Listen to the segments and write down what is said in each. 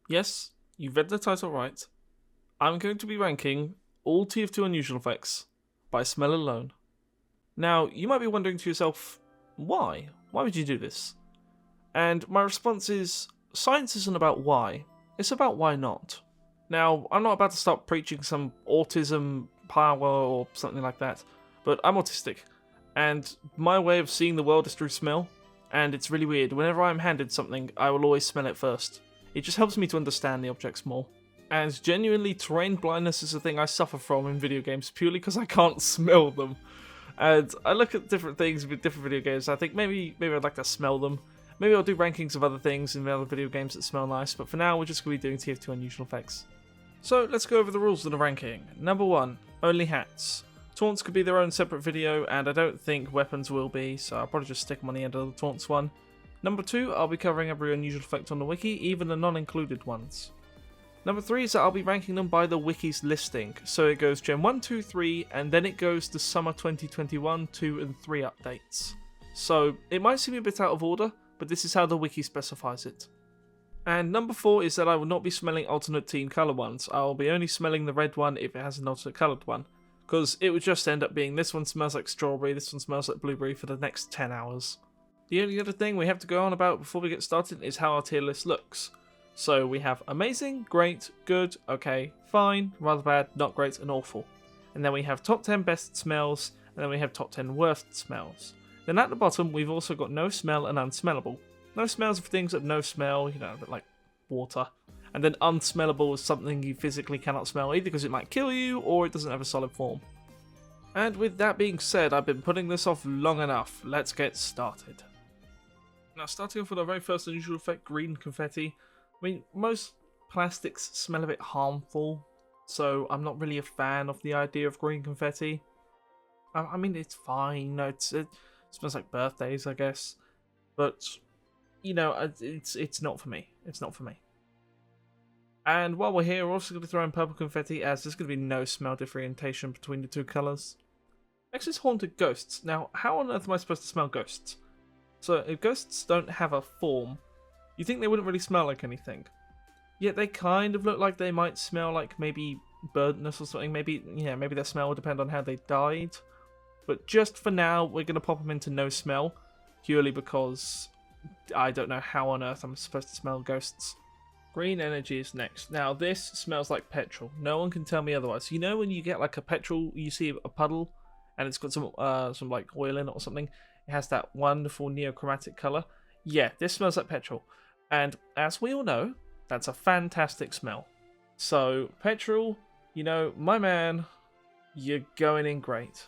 Yes, you've read the title right. I'm going to be ranking all TF2 unusual effects by smell alone. Now, you might be wondering to yourself, why? Why would you do this? And my response is, science isn't about why, it's about why not. Now, I'm not about to start preaching some autism power or something like that, but I'm autistic, and my way of seeing the world is through smell, and it's really weird. Whenever I'm handed something, I will always smell it first. It just helps me to understand the objects more. And genuinely, terrain blindness is a thing I suffer from in video games purely because I can't smell them. And I look at different things with different video games, I think maybe I'd like to smell them. Maybe I'll do rankings of other things in other video games that smell nice, but for now we're just going to be doing TF2 unusual effects. So let's go over the rules of the ranking. Number 1, only hats. Taunts could be their own separate video, and I don't think weapons will be, so I'll probably just stick them on the end of the taunts one. Number 2, I'll be covering every unusual effect on the wiki, even the non-included ones. Number 3 is that I'll be ranking them by the wiki's listing, so it goes Gen 1, 2, 3, and then it goes to Summer 2021, 2 and 3 updates. So it might seem a bit out of order, but this is how the wiki specifies it. And number 4 is that I will not be smelling alternate team colour ones. I will be only smelling the red one if it has an alternate coloured one, because it would just end up being this one smells like strawberry, this one smells like blueberry for the next 10 hours. The only other thing we have to go on about before we get started is how our tier list looks. So we have amazing, great, good, okay, fine, rather bad, not great, and awful. And then we have top 10 best smells, and then we have top 10 worst smells. Then at the bottom we've also got no smell and unsmellable. No smells of things that no smell, you know, like water. And then unsmellable is something you physically cannot smell, either because it might kill you or it doesn't have a solid form. And with that being said, I've been putting this off long enough. Let's get started. Now, starting off with our very first unusual effect, green confetti. I mean, most plastics smell a bit harmful, so I'm not really a fan of the idea of green confetti. I mean, it's fine, you know, it smells like birthdays, I guess, but you know, it's not for me. It's not for me. And while we're here, we're also going to throw in purple confetti, as there's going to be no smell differentiation between the two colours. Next is haunted ghosts. Now, how on earth am I supposed to smell ghosts? So, if ghosts don't have a form, you think they wouldn't really smell like anything. Yet they kind of look like they might smell like maybe burntness or something. Maybe, yeah, maybe their smell will depend on how they died. But just for now, we're going to pop them into no smell, purely because I don't know how on earth I'm supposed to smell ghosts. Green energy is next. Now this smells like petrol. No one can tell me otherwise. You know when you get like a petrol, you see a puddle, and it's got some like oil in it or something. It has that wonderful neochromatic color. Yeah, this smells like petrol. And as we all know, that's a fantastic smell. So petrol, you know, my man, you're going in great.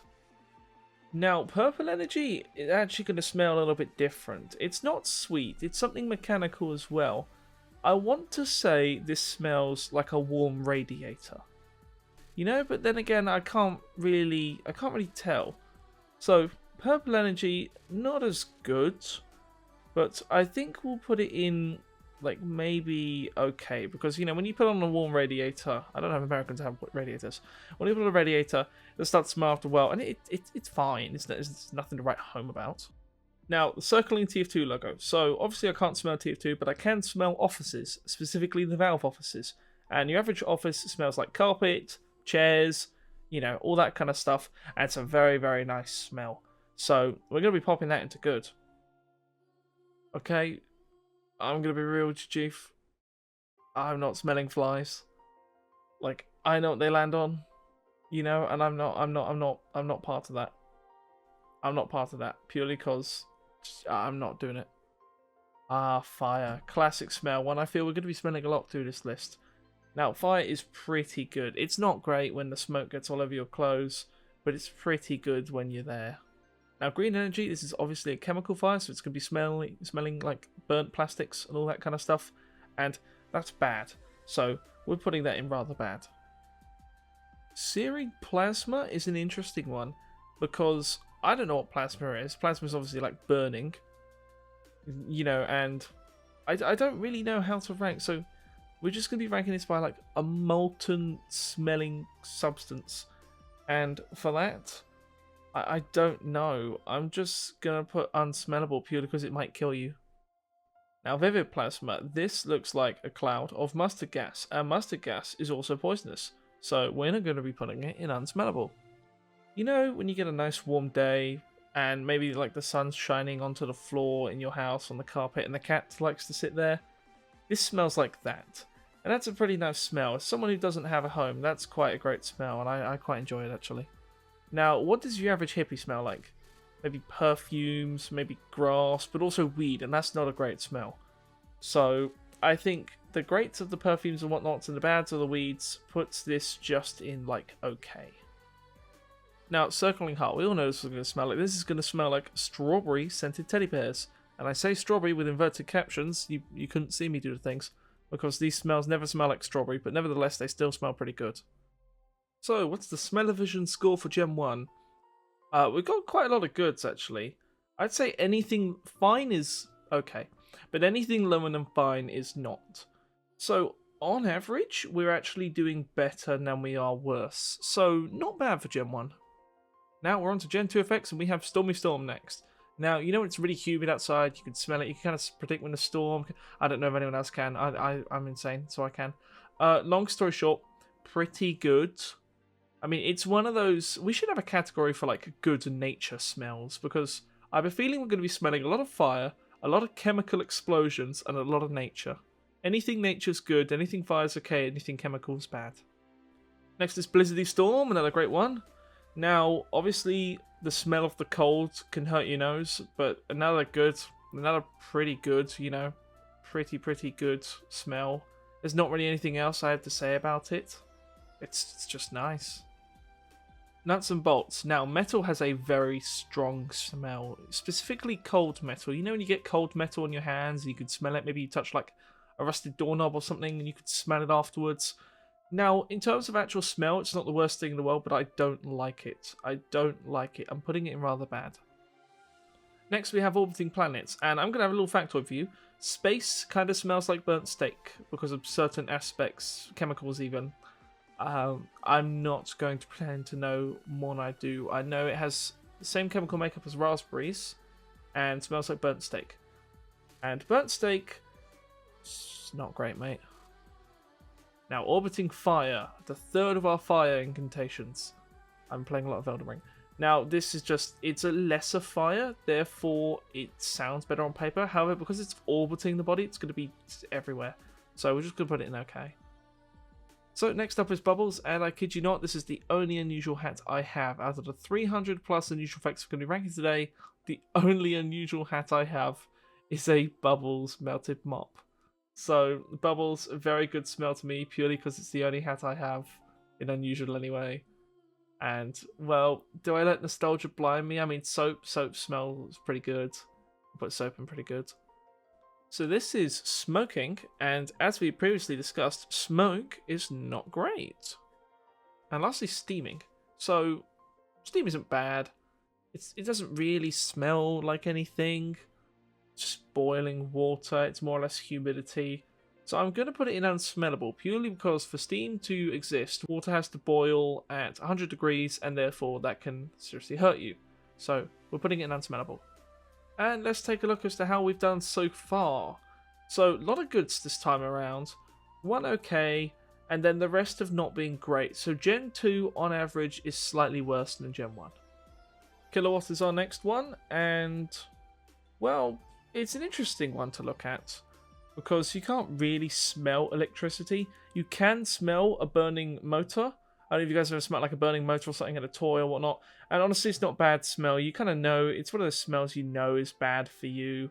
Now, purple energy is actually going to smell a little bit different. It's not sweet, it's something mechanical as well. I want to say this smells like a warm radiator. You know, but then again, I can't really tell. So, purple energy, not as good, but I think we'll put it in, like, maybe okay, because, you know, when you put on a warm radiator, I don't know if Americans have radiators, when you put on a radiator, it'll start to smell after a while, and it's fine, it's nothing to write home about. Now, the circling TF2 logo. So, obviously I can't smell TF2, but I can smell offices, specifically the Valve offices. And your average office smells like carpet, chairs, you know, all that kind of stuff, and it's a very, very nice smell. So, we're going to be popping that into good. Okay, I'm going to be real with you, Chief. I'm not smelling flies. Like, I know what they land on, you know, and I'm not part of that. I'm not part of that, purely because I'm not doing it. Ah, fire. Classic smell. One I feel we're going to be smelling a lot through this list. Now, fire is pretty good. It's not great when the smoke gets all over your clothes, but it's pretty good when you're there. Now, green energy, this is obviously a chemical fire, so it's going to be smelling like burnt plastics and all that kind of stuff, and that's bad. So, we're putting that in rather bad. Searing plasma is an interesting one, because I don't know what plasma is. Plasma is obviously like burning, you know, and I don't really know how to rank, so we're just going to be ranking this by like a molten smelling substance, and for that, I don't know. I'm just going to put unsmellable purely because it might kill you. Now, Vivid Plasma, this looks like a cloud of mustard gas, and mustard gas is also poisonous, so we're not going to be putting it in Unsmellable. You know, when you get a nice warm day, and maybe like the sun's shining onto the floor in your house on the carpet, and the cat likes to sit there? This smells like that. And that's a pretty nice smell. As someone who doesn't have a home, that's quite a great smell, and I quite enjoy it actually. Now, what does your average hippie smell like? Maybe perfumes, maybe grass, but also weed, and that's not a great smell. So, I think the greats of the perfumes and whatnots and the bads of the weeds puts this just in, like, okay. Now, Circling Heart, we all know this is going to smell like. This is going to smell like strawberry scented teddy bears. And I say strawberry with inverted captions, you couldn't see me do the things, because these smells never smell like strawberry, but nevertheless, they still smell pretty good. So, what's the Smell-O-Vision score for Gen 1? We've got quite a lot of goods, actually. I'd say anything fine is okay, but anything lower than fine is not. So, on average, we're actually doing better than we are worse. So, not bad for Gen 1. Now, we're on to Gen 2 effects, and we have Stormy Storm next. Now, you know it's really humid outside, you can smell it, you can kind of predict when the storm... I don't know if anyone else can, I'm insane, so I can. Long story short, pretty good. I mean, it's one of those... We should have a category for, like, good nature smells, because I have a feeling we're going to be smelling a lot of fire, a lot of chemical explosions, and a lot of nature. Anything nature's good, anything fire's okay, anything chemical's bad. Next is Blizzardy Storm, another great one. Now, obviously, the smell of the cold can hurt your nose, but another pretty good, you know, pretty good smell. There's not really anything else I have to say about it. It's just nice. Nuts and bolts. Now, metal has a very strong smell, specifically cold metal. You know when you get cold metal on your hands, you could smell it. Maybe you touch like a rusted doorknob or something, and you could smell it afterwards. Now, in terms of actual smell, it's not the worst thing in the world, but I don't like it. I don't like it. I'm putting it in rather bad. Next, we have Orbiting Planets, and I'm going to have a little factoid for you. Space kind of smells like burnt steak because of certain aspects, chemicals even. I'm not going to pretend to know more than I do. I know it has the same chemical makeup as raspberries and smells like burnt steak. And burnt steak, it's not great, mate. Now, Orbiting Fire, the third of our fire incantations. I'm playing a lot of Elden Ring. Now, this is just, it's a lesser fire, therefore it sounds better on paper. However, because it's orbiting the body, it's going to be everywhere. So we're just going to put it in okay. So next up is Bubbles, and I kid you not, this is the only unusual hat I have. Out of the 300 plus unusual effects we're going to be ranking today, the only unusual hat I have is a Bubbles melted mop. So, Bubbles, a very good smell to me, purely because it's the only hat I have in unusual anyway. And, well, do I let nostalgia blind me? I mean, soap smells pretty good. I put soap in pretty good. So this is smoking, and as we previously discussed, smoke is not great. And lastly, steaming. So, steam isn't bad. It doesn't really smell like anything. Just boiling water, it's more or less humidity. So I'm going to put it in unsmellable, purely because for steam to exist, water has to boil at 100 degrees, and therefore that can seriously hurt you. So we're putting it in unsmellable. And let's take a look as to how we've done so far. So a lot of goods this time around, one okay, and then the rest have not been great. So Gen 2 on average is slightly worse than Gen 1. Kilowatt is our next one, and well, it's an interesting one to look at, because you can't really smell electricity. You can smell a burning motor. I don't know if you guys have ever smelled like a burning motor or something at a toy or whatnot. And honestly, it's not a bad smell. You kind of know, it's one of those smells you know is bad for you.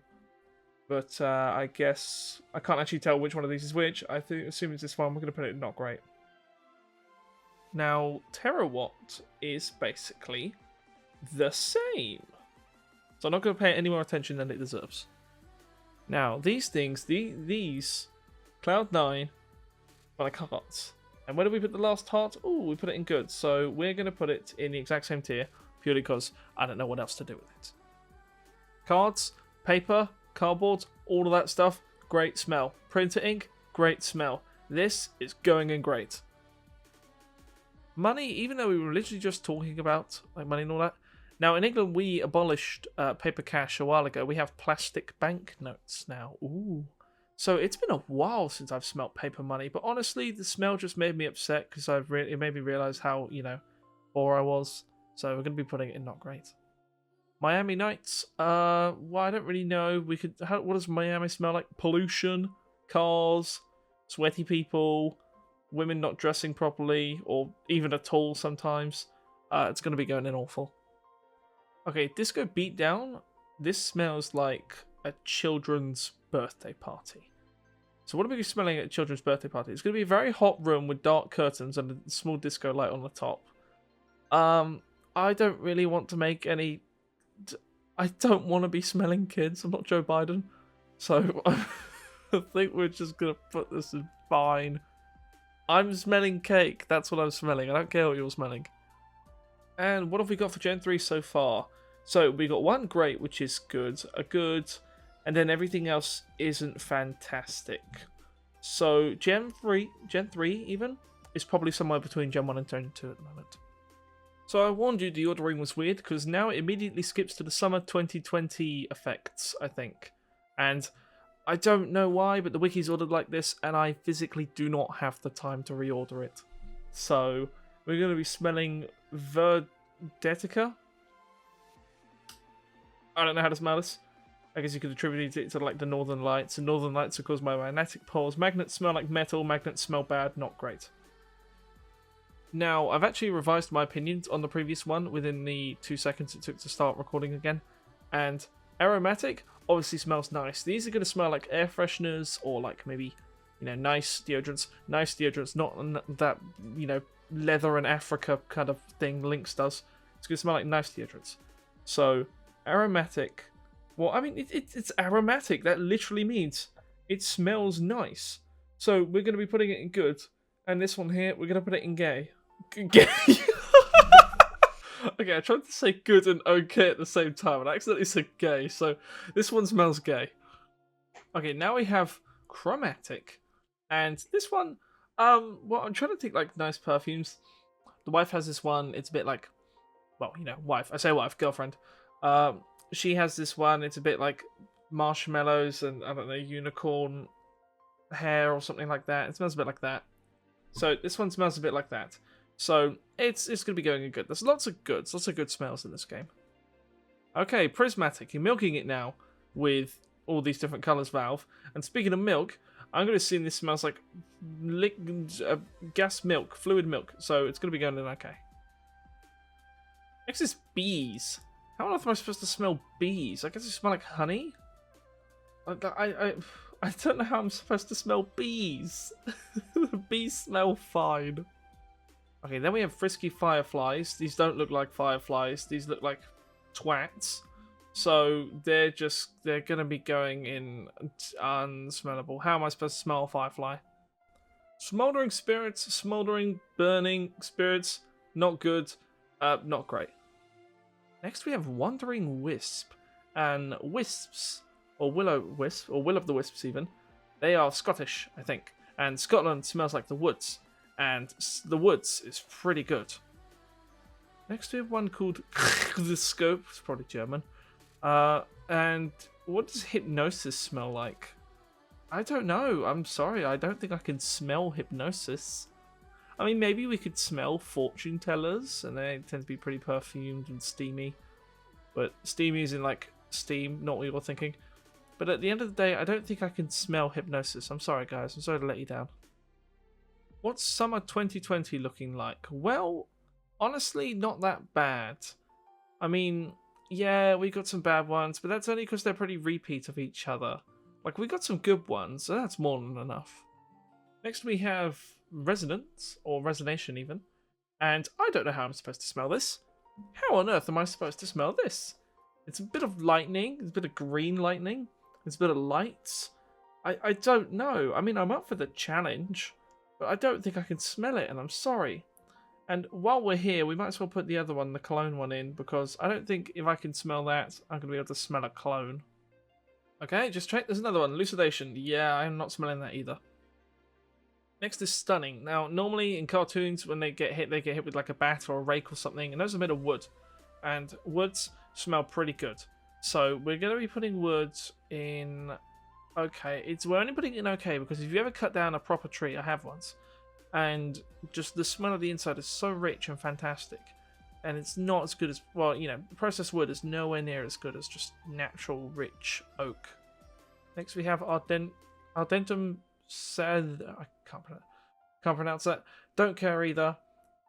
But I guess, I can't actually tell which one of these is which. I assume it's this one. We're going to put it in not great. Now, Terawatt is basically the same. So I'm not going to pay it any more attention than it deserves. Now, these things, these Cloud9 are like hearts. And where did we put the last heart? Oh, we put it in good. So we're going to put it in the exact same tier, purely because I don't know what else to do with it. Cards, paper, cardboard, all of that stuff, great smell. Printer ink, great smell. This is going in great. Money, even though we were literally just talking about like money and all that, Now, in England, we abolished paper cash a while ago. We have plastic banknotes now. Ooh. So it's been a while since I've smelt paper money, but honestly, the smell just made me upset because it made me realize how, poor I was. So we're going to be putting it in not great. Miami nights. Well, I don't really know. What does Miami smell like? Pollution, cars, sweaty people, women not dressing properly, or even at all sometimes. It's going to be going in awful. Okay, Disco Beatdown. This smells like a children's birthday party. So what are we smelling at a children's birthday party? It's going to be a very hot room with dark curtains and a small disco light on the top. I don't really want to make any... I don't want to be smelling kids. I'm not Joe Biden. So I think we're just going to put this in fine. I'm smelling cake. That's what I'm smelling. I don't care what you're smelling. And what have we got for Gen 3 so far? So we got one great, which is good, a good, and then everything else isn't fantastic. So Gen 3 even, is probably somewhere between Gen 1 and Gen 2 at the moment. So I warned you the ordering was weird, because now it immediately skips to the summer 2020 effects, I think. And I don't know why, but the wiki's ordered like this, and I physically do not have the time to reorder it. So we're going to be smelling Verdetica. I don't know how to smell this. I guess you could attribute it to like the Northern Lights. And Northern Lights are caused by magnetic poles. Magnets smell like metal. Magnets smell bad. Not great. Now, I've actually revised my opinions on the previous one within the 2 seconds it took to start recording again. And aromatic obviously smells nice. These are going to smell like air fresheners or like maybe, nice deodorants. Nice deodorants, not that, leather and Africa kind of thing Lynx does. It's going to smell like nice deodorants. So... aromatic. Well, I mean, it's aromatic. That literally means it smells nice. So we're going to be putting it in good. And this one here, we're going to put it in gay. Gay. Okay, I tried to say good and okay at the same time, and I accidentally said gay. So this one smells gay. Okay, now we have chromatic. And this one, well, I'm trying to think like nice perfumes. The wife has this one. It's a bit like, well, wife. I say wife, girlfriend. She has this one. It's a bit like marshmallows and I don't know, unicorn hair or something like that. It smells a bit like that. So this one smells a bit like that. So it's going to be going in good. There's lots of good smells in this game. Okay, prismatic. You're milking it now with all these different colors, Valve. And speaking of milk, I'm going to assume this smells like gas milk, fluid milk. So it's going to be going in okay. Next is bees. How on earth am I supposed to smell bees? I guess they smell like honey? I don't know how I'm supposed to smell bees. The bees smell fine. Okay, then we have frisky fireflies. These don't look like fireflies. These look like twats. So they're going to be going in unsmellable. How am I supposed to smell a firefly? Smoldering spirits, smoldering, burning spirits. Not good. Not great. Next we have Wandering Wisp, and wisps, or will-o'-wisp, or will-o'-the-wisps even, they are Scottish, I think, and Scotland smells like the woods, and the woods is pretty good. Next we have one called the Scope, it's probably German, and what does Hypnosis smell like? I don't know, I'm sorry, I don't think I can smell Hypnosis. I mean, maybe we could smell fortune tellers, and they tend to be pretty perfumed and steamy. But steamy is in, like, steam, not what you're thinking. But at the end of the day, I don't think I can smell Hypnosis. I'm sorry, guys. I'm sorry to let you down. What's summer 2020 looking like? Well, honestly, not that bad. I mean, yeah, we got some bad ones, but that's only because they're pretty repeat of each other. Like, we got some good ones, so that's more than enough. Next we have Resonance, or Resonation even, and I don't know how I'm supposed to smell this. How on earth am I supposed to smell this? It's a bit of lightning, it's a bit of green lightning, it's a bit of lights. I don't know. I mean, I'm up for the challenge, but I don't think I can smell it, and I'm sorry. And while we're here, we might as well put the other one, the cologne one, in, because I don't think if I can smell that, I'm going to be able to smell a cologne. Okay, just check. There's another one, Elucidation. Yeah, I'm not smelling that either. Next is Stunning. Now, normally in cartoons, when they get hit with like a bat or a rake or something, and those are made of wood. and woods smell pretty good. So we're going to be putting woods in okay. We're only putting it in okay because if you ever cut down a proper tree, I have once, and just the smell of the inside is so rich and fantastic. And it's not as good as, well, you know, processed wood is nowhere near as good as just natural rich oak. Next we have Ardentum Sed. I can't pronounce that. Don't care either.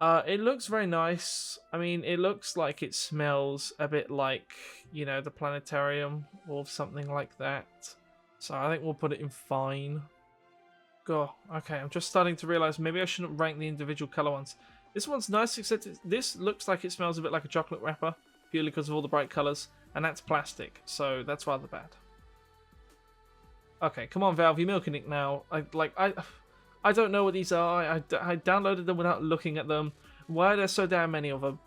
It looks very nice. I mean, it looks like it smells a bit like, you know, the planetarium or something like that. So I think we'll put it in fine. God, okay, I'm just starting to realize maybe I shouldn't rank the individual color ones. This one's nice, except this looks like it smells a bit like a chocolate wrapper, purely because of all the bright colors, and that's plastic, so that's rather bad. Okay, come on, Valve, you're milking it now. I don't know what these are. I downloaded them without looking at them. Why are there so damn many of them?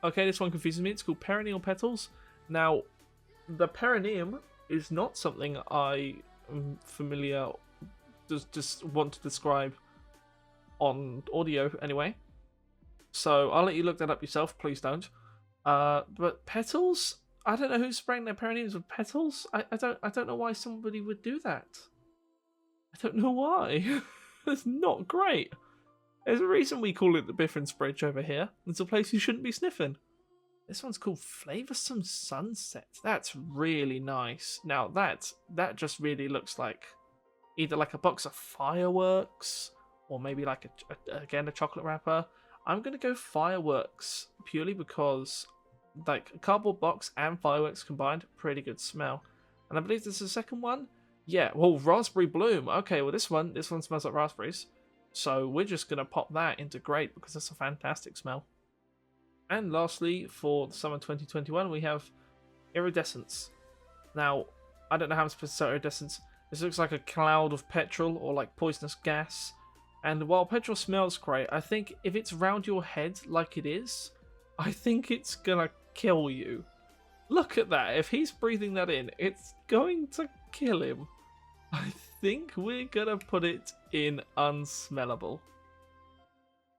Okay, this one confuses me. It's called Perennial Petals. Now, the perineum is not something I am familiar, just want to describe on audio anyway. So I'll let you look that up yourself. Please don't. But petals? I don't know who's spraying their perineums with petals. I don't know why somebody would do that. I don't know why. It's not great. There's a reason we call it the Biffin's Bridge over here. It's a place you shouldn't be sniffing. This one's called Flavoursome Sunset. That's really nice. Now that just really looks like either like a box of fireworks or maybe like again a chocolate wrapper. I'm gonna go fireworks purely because like a cardboard box and fireworks combined, pretty good smell. And I believe there's a second one. Yeah, well, raspberry bloom. Okay, well this one smells like raspberries. So we're just gonna pop that into great because that's a fantastic smell. And lastly, for the summer 2021, we have iridescence. Now, I don't know how I'm supposed to say iridescence. This looks like a cloud of petrol or like poisonous gas. And while petrol smells great, I think if it's round your head like it is, I think it's gonna kill you. Look at that. If he's breathing that in, it's going to kill him. I think we're gonna put it in unsmellable.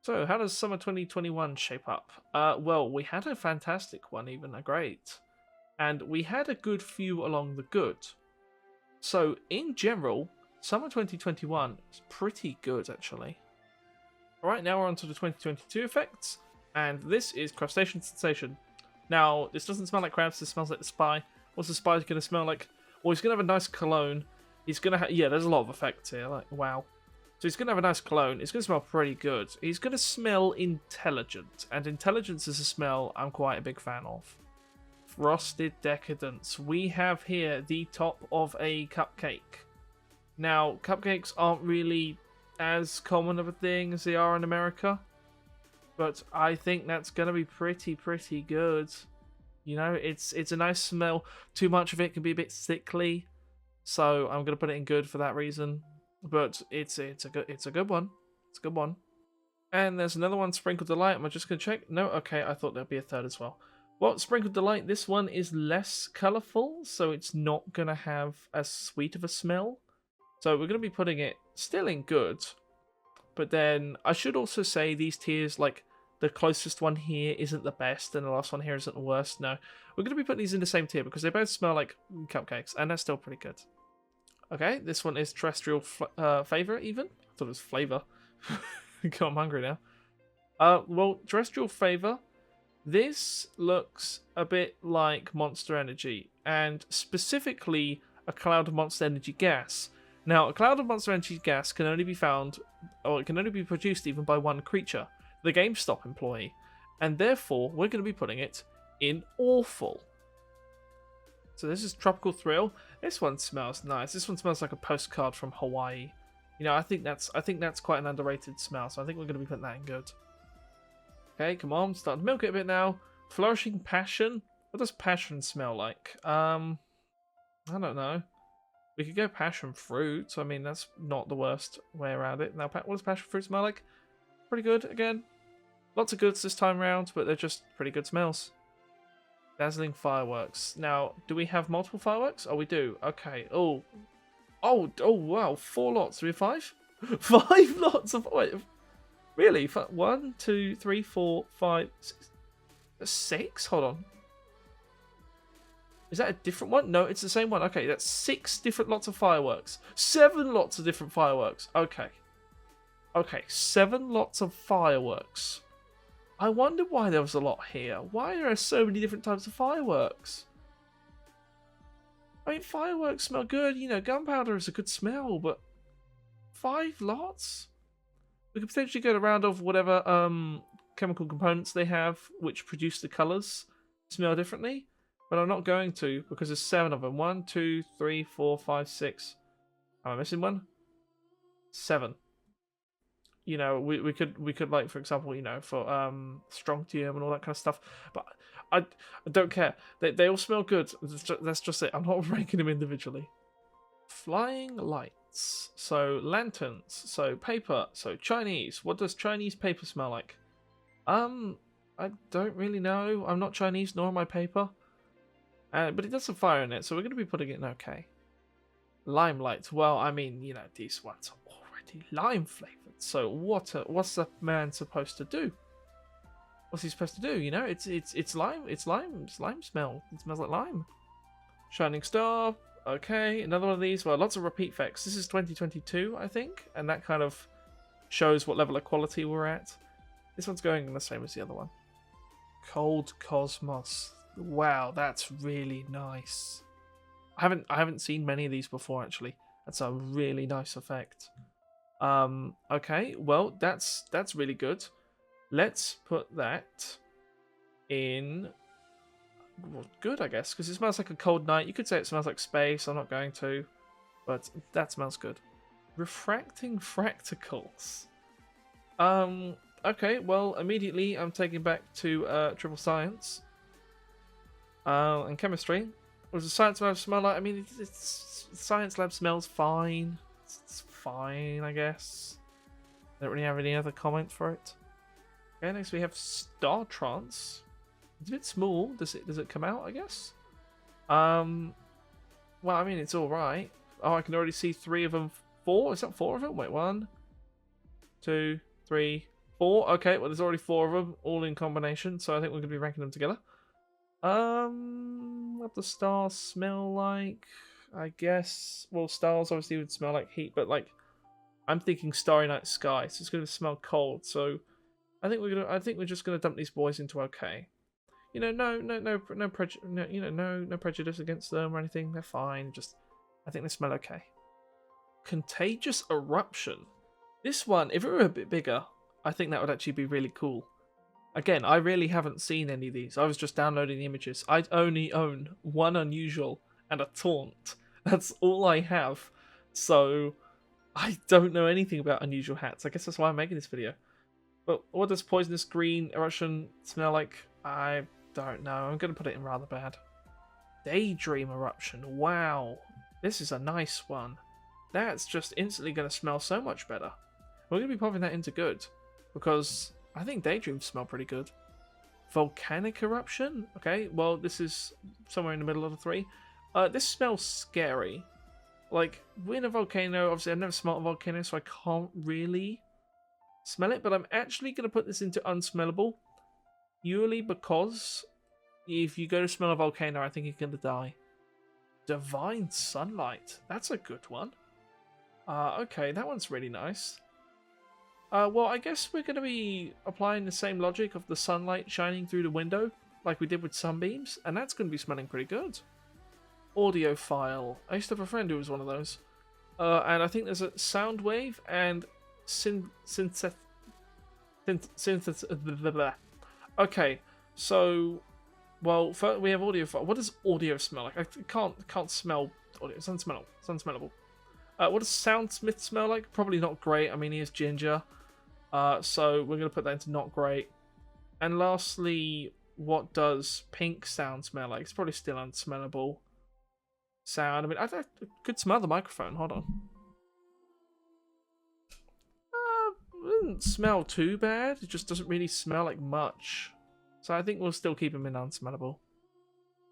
So, how does summer 2021 shape up? Well, we had a fantastic one, even a great. And we had a good few along the good. So, in general, summer 2021 is pretty good, actually. Alright, now we're on to the 2022 effects. And this is Crustacean Sensation. Now, this doesn't smell like crabs, this smells like the spy. What's the spy going to smell like? Well, he's going to have a nice cologne. He's going to have... Yeah, there's a lot of effects here. Like, wow. So he's going to have a nice cologne. It's going to smell pretty good. He's going to smell intelligent. And intelligence is a smell I'm quite a big fan of. Frosted Decadence. We have here the top of a cupcake. Now, cupcakes aren't really as common of a thing as they are in America. But I think that's going to be pretty good. You know, it's a nice smell. Too much of it can be a bit sickly. So I'm going to put it in good for that reason. But it's a good one. It's a good one. And there's another one, Sprinkled Delight. Am I just going to check? No? Okay, I thought there'd be a third as well. Well, Sprinkled Delight, this one is less colourful, so it's not going to have as sweet of a smell. So we're going to be putting it still in good. But then I should also say these tiers, like the closest one here isn't the best and the last one here isn't the worst. No, we're going to be putting these in the same tier because they both smell like cupcakes and they're still pretty good. Okay, this one is Terrestrial Favour even. I thought it was Flavour. God, I'm hungry now. Well, Terrestrial Favour. This looks a bit like Monster Energy, and specifically a cloud of Monster Energy gas. Now, a cloud of Monster Energy gas can only be found, or it can only be produced even by one creature, the GameStop employee, and therefore we're going to be putting it in Awful. So this is Tropical Thrill. This one smells nice. This one smells like a postcard from Hawaii. You know, I think that's quite an underrated smell, so I think we're going to be putting that in good. Okay, come on, start to milk it a bit now. Flourishing Passion. What does passion smell like? I don't know. We could go passion fruit. I mean, that's not the worst way around it. Now, what does passion fruit smell like? Pretty good, again. Lots of goods this time round, but they're just pretty good smells. Dazzling Fireworks. Now, do we have multiple fireworks? Oh, we do. Okay. Oh, wow. 4 lots. Do we have 5? 5 lots of... Wait, really? 1, 2, 3, 4, 5, 6. That's 6? Hold on. Is that a different one? No, it's the same one. Okay, that's 6 different lots of fireworks. 7 lots of different fireworks. Okay. Okay, 7 lots of fireworks. I wonder why there was a lot here. Why are there so many different types of fireworks? I mean, fireworks smell good. You know, gunpowder is a good smell, but 5 lots? We could potentially get a round of whatever chemical components they have, which produce the colours, smell differently. But I'm not going to, because there's 7 of them. 1, 2, 3, 4, 5, 6. Am I missing one? 7. You know, we could like, for example, you know, for strontium and all that kind of stuff. But I don't care. They all smell good. That's just it. I'm not ranking them individually. Flying lights. So lanterns. So paper. So Chinese. What does Chinese paper smell like? I don't really know. I'm not Chinese, nor am I paper. But it does have fire in it, so we're going to be putting it in okay. Limelight. Well, I mean, you know, these ones are already lime flavored. So what's the man supposed to do? What's he supposed to do? You know, it's lime. It's lime smell. It smells like lime. Shining star. Okay, another one of these. Well, lots of repeat effects. This is 2022, I think, and that kind of shows what level of quality we're at. This one's going in the same as the other one. Cold Cosmos. Wow, that's really nice. I haven't seen many of these before actually. That's a really nice effect. Okay, well that's really good. Let's put that in good, I guess, because it smells like a cold night. You could say it smells like space. I'm not going to, but that smells good. Refracting fractals. Okay, well immediately I'm taking back to triple science. And chemistry. What does the science lab smell like? I mean, it's science lab smells fine. It's fine, I guess. I don't really have any other comment for it. Okay, next we have Star Trance. It's a bit small. Does it come out? I guess. Well, I mean, it's all right. Oh, I can already see 3 of them. 4? Is that 4 of them? Wait, 1, 2, 3, 4. Okay, well, there's already 4 of them, all in combination. So I think we're gonna be ranking them together. What the stars smell like? I guess. Well, stars obviously would smell like heat, but like, I'm thinking Starry Night Sky, so it's gonna smell cold. So, I think we're just gonna dump these boys into okay. You know, no prejudice against them or anything. They're fine. Just, I think they smell okay. Contagious Eruption. This one, if it were a bit bigger, I think that would actually be really cool. Again, I really haven't seen any of these. I was just downloading the images. I only own 1 unusual and a taunt. That's all I have. So, I don't know anything about unusual hats. I guess that's why I'm making this video. But what does Poisonous Green Eruption smell like? I don't know. I'm going to put it in rather bad. Daydream Eruption. Wow. This is a nice one. That's just instantly going to smell so much better. We're going to be popping that into good. Because I think Daydreams smell pretty good. Volcanic Eruption? Okay, well, this is somewhere in the middle of the 3. This smells scary. Like, we're in a volcano. Obviously, I've never smelled a volcano, so I can't really smell it. But I'm actually going to put this into unsmellable. Purely because if you go to smell a volcano, I think you're going to die. Divine Sunlight. That's a good one. Okay, that one's really nice. Well, I guess we're going to be applying the same logic of the sunlight shining through the window, like we did with sunbeams, and that's going to be smelling pretty good. Audiophile. I used to have a friend who was one of those. And I think there's a sound wave and synthesis. Okay, so, well, first we have audiophile. What does audio smell like? I can't smell audio. It's unsmellable. It's unsmellable. What does Soundsmith smell like? Probably not great. I mean, he is ginger. So we're going to put that into not great. And lastly, what does pink sound smell like? It's probably still unsmellable. Sound. I mean, I could smell the microphone. Hold on. It doesn't smell too bad. It just doesn't really smell like much. So I think we'll still keep them in unsmellable.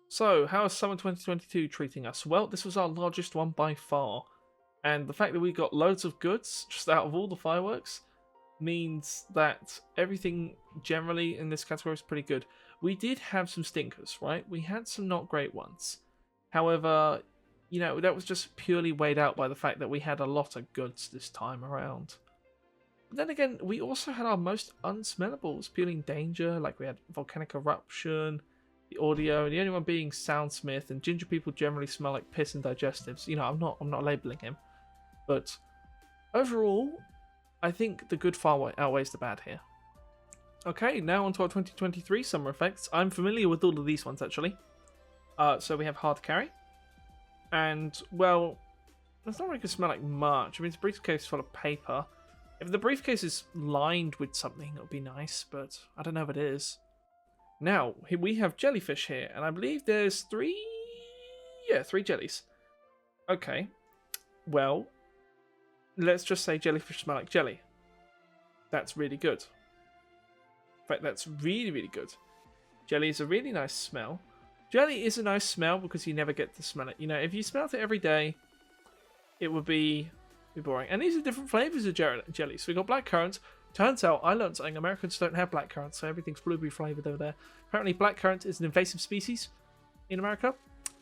So, how is summer 2022 treating us? Well, this was our largest one by far. And the fact that we got loads of goods just out of all the fireworks means that everything generally in this category is pretty good. we did have some stinkers, right? We had some not great ones. However, you know, that was just purely weighed out by the fact that we had a lot of goods this time around. But then again, we also had our most unsmellables, feeling danger, like we had volcanic eruption, the audio, the only one being Soundsmith, and ginger people generally smell like piss and digestives. You know, I'm not labeling him, but overall, I think the good far outweighs the bad here. Okay, now onto our 2023 summer effects. I'm familiar with all of these ones actually. So we have hard carry, and well, it's not really going to smell like much. I mean, it's a briefcase full of paper. If the briefcase is lined with something, it would be nice, but I don't know if it is. Now, we have jellyfish here, and I believe there's three jellies. Okay, well, let's just say jellyfish smell like jelly. That's really good. In fact, that's really, really good. Jelly is a really nice smell. Jelly is a nice smell because you never get to smell it. You know, if you smelled it every day, it would be boring. And these are different flavors of jelly. So we got blackcurrant. Turns out I learned something. Americans don't have blackcurrant, so everything's blueberry flavored over there. Apparently, blackcurrant is an invasive species in America.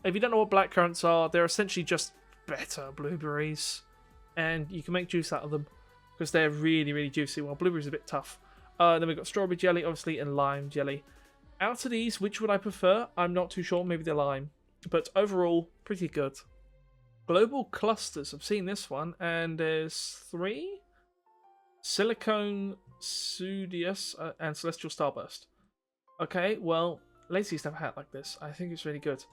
If you don't know what blackcurrants are, they're essentially just better blueberries, and you can make juice out of them because they're really, really juicy. While blueberries are a bit tough. Then we've got strawberry jelly, obviously, and lime jelly. Out of these, which would I prefer? I'm not too sure. Maybe the lime, but overall, pretty good. Global clusters. I've seen this one, and there's 3. Silicone, Sudius, and Celestial Starburst. Okay, well, Lazy used to have a hat like this. I think it's really good.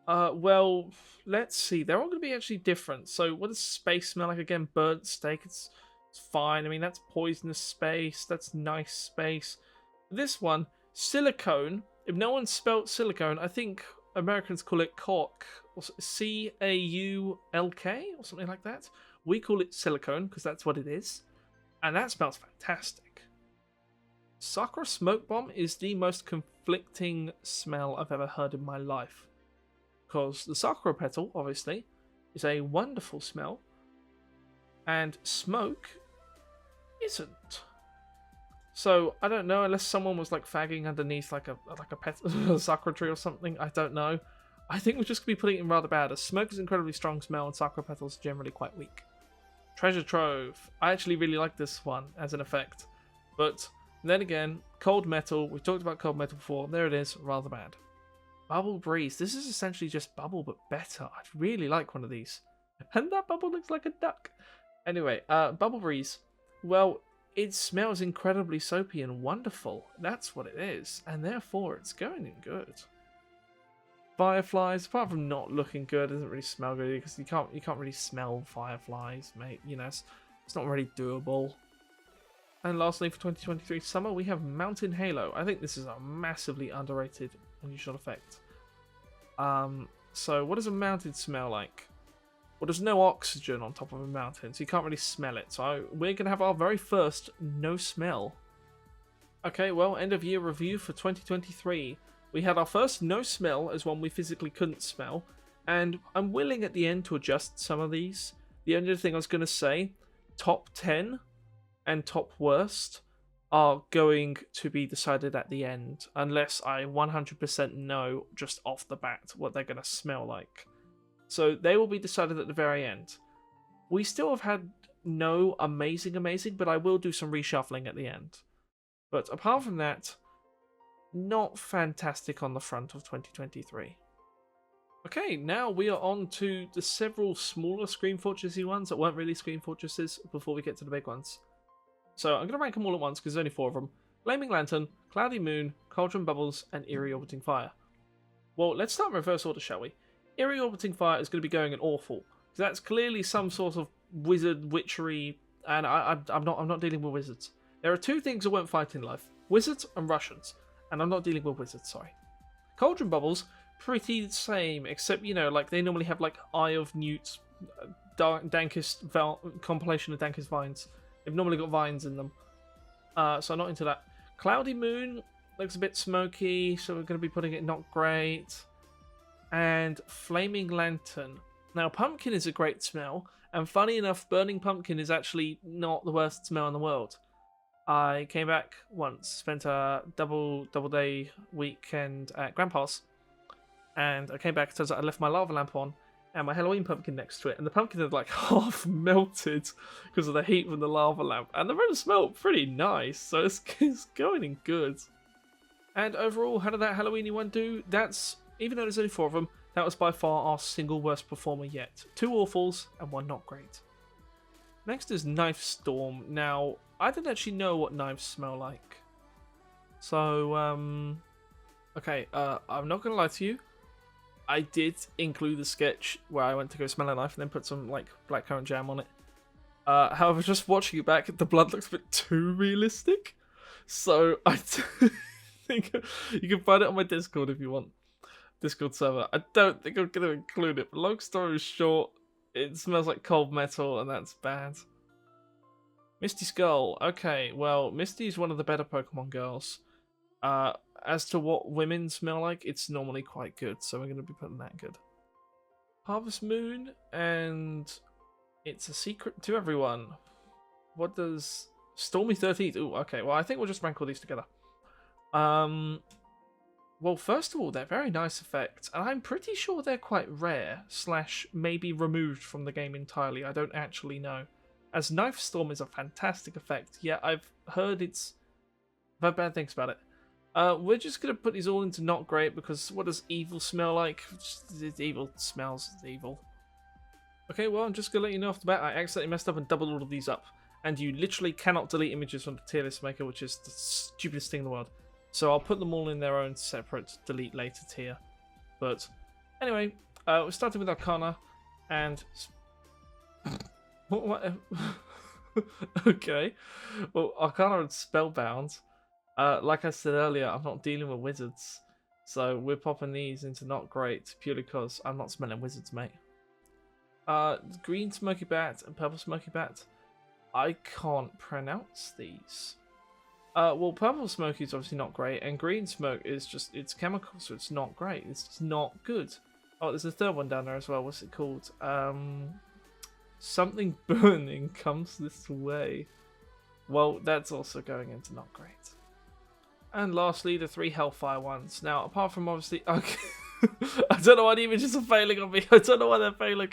Well, let's see. They're all going to be actually different. So what does space smell like again? Burnt steak. It's fine. I mean, that's poisonous space. That's nice space. This one, silicone. If no one spelt silicone, I think Americans call it caulk. C-A-U-L-K or something like that. We call it silicone because that's what it is. And that smells fantastic. Sakura Smoke Bomb is the most conflicting smell I've ever heard in my life. Because the Sakura petal, obviously, is a wonderful smell. And smoke isn't. So, I don't know, unless someone was like fagging underneath like a petal, a Sakura tree or something, I don't know. I think we're just going to be putting it in rather bad, as smoke is an incredibly strong smell and Sakura petals are generally quite weak. Treasure Trove. I actually really like this one as an effect. But then again, Cold Metal. We've talked about Cold Metal before. There it is. Rather bad. Bubble Breeze. This is essentially just Bubble, but better. I'd really like one of these. And that bubble looks like a duck. Anyway, Bubble Breeze. Well, it smells incredibly soapy and wonderful. That's what it is. And therefore, it's going in good. Fireflies, apart from not looking good, doesn't really smell good because you can't really smell fireflies, mate. You know, it's not really doable. And lastly, for 2023 summer, we have Mountain Halo. I think this is a massively underrated unusual effect. So what does a mountain smell like? Well, there's no oxygen on top of a mountain, so you can't really smell it. So we're gonna have our very first no smell. Okay, well, end of year review for 2023. We had our first no smell as one we physically couldn't smell, and I'm willing at the end to adjust some of these. The only thing I was going to say, top 10 and top worst are going to be decided at the end, unless I 100% know just off the bat what they're going to smell like. So they will be decided at the very end. We still have had no amazing, but I will do some reshuffling at the end. But apart from that, not fantastic on the front of 2023. Okay, now we are on to the several smaller Screamfortressy ones that weren't really Screamfortresses before we get to the big ones. So I'm going to rank them all at once because there's only 4 of them. Flaming Lantern, Cloudy Moon, Cauldron Bubbles, and Eerie Orbiting Fire. Well, let's start in reverse order, shall we? Eerie Orbiting Fire is going to be going in awful, because that's clearly some sort of wizard witchery, and I'm not dealing with wizards. There are 2 things I won't fight in life: wizards and Russians. And I'm not dealing with wizards, sorry. Cauldron Bubbles, pretty the same, except, you know, like they normally have like Eye of Newt, dankest compilation of dankest vines. They've normally got vines in them. So I'm not into that. Cloudy Moon looks a bit smoky, so we're going to be putting it not great. And Flaming Lantern. Now, pumpkin is a great smell, and funny enough, burning pumpkin is actually not the worst smell in the world. I came back once, spent a double day weekend at Grandpa's, and I came back. It turns out I left my lava lamp on and my Halloween pumpkin next to it, and the pumpkin had like half melted because of the heat from the lava lamp, and the room smelled pretty nice, so it's going in good. And overall, how did that Halloweeny one do? That's, even though there's only 4 of them, that was by far our single worst performer yet. 2 awfuls and 1 not great. Next is Knife Storm. Now, I didn't actually know what knives smell like. So, okay, I'm not going to lie to you. I did include the sketch where I went to go smell a knife and then put some, like, blackcurrant jam on it. However, just watching it back, the blood looks a bit too realistic. So, I think you can find it on my Discord if you want. Discord server. I don't think I'm going to include it, but long story short, it smells like cold metal, and that's bad. Misty Skull. Okay, well, Misty is one of the better Pokemon girls. As to what women smell like, it's normally quite good, so we're going to be putting that good. Harvest Moon, and it's a secret to everyone. What does Stormy 13th? Ooh, okay, well, I think we'll just rank all these together. Well, first of all, they're very nice effects, and I'm pretty sure they're quite rare, / maybe removed from the game entirely. I don't actually know. As Knife Storm is a fantastic effect. Yeah, I've heard bad things about it. We're just going to put these all into not great, because what does evil smell like? Evil smells evil. Okay, well, I'm just going to let you know off the bat, I accidentally messed up and doubled all of these up. And you literally cannot delete images from the tier list maker, which is the stupidest thing in the world. So I'll put them all in their own separate delete later tier. But anyway, we're starting with Arcana, and what? Okay, well, Arcana and Spellbound. Like I said earlier, I'm not dealing with wizards, so we're popping these into not great purely because I'm not smelling wizards, mate. Green Smoky Bat and Purple Smoky Bat. I can't pronounce these. Well, Purple Smoky is obviously not great, and Green Smoke is just, it's chemical, so it's not great. It's just not good. Oh, there's a third one down there as well. What's it called? Something burning comes this way. Well, that's also going into not great. And lastly, the 3 Hellfire ones. Now, apart from obviously, okay, I don't know why the images are failing on me. I don't know why they're failing.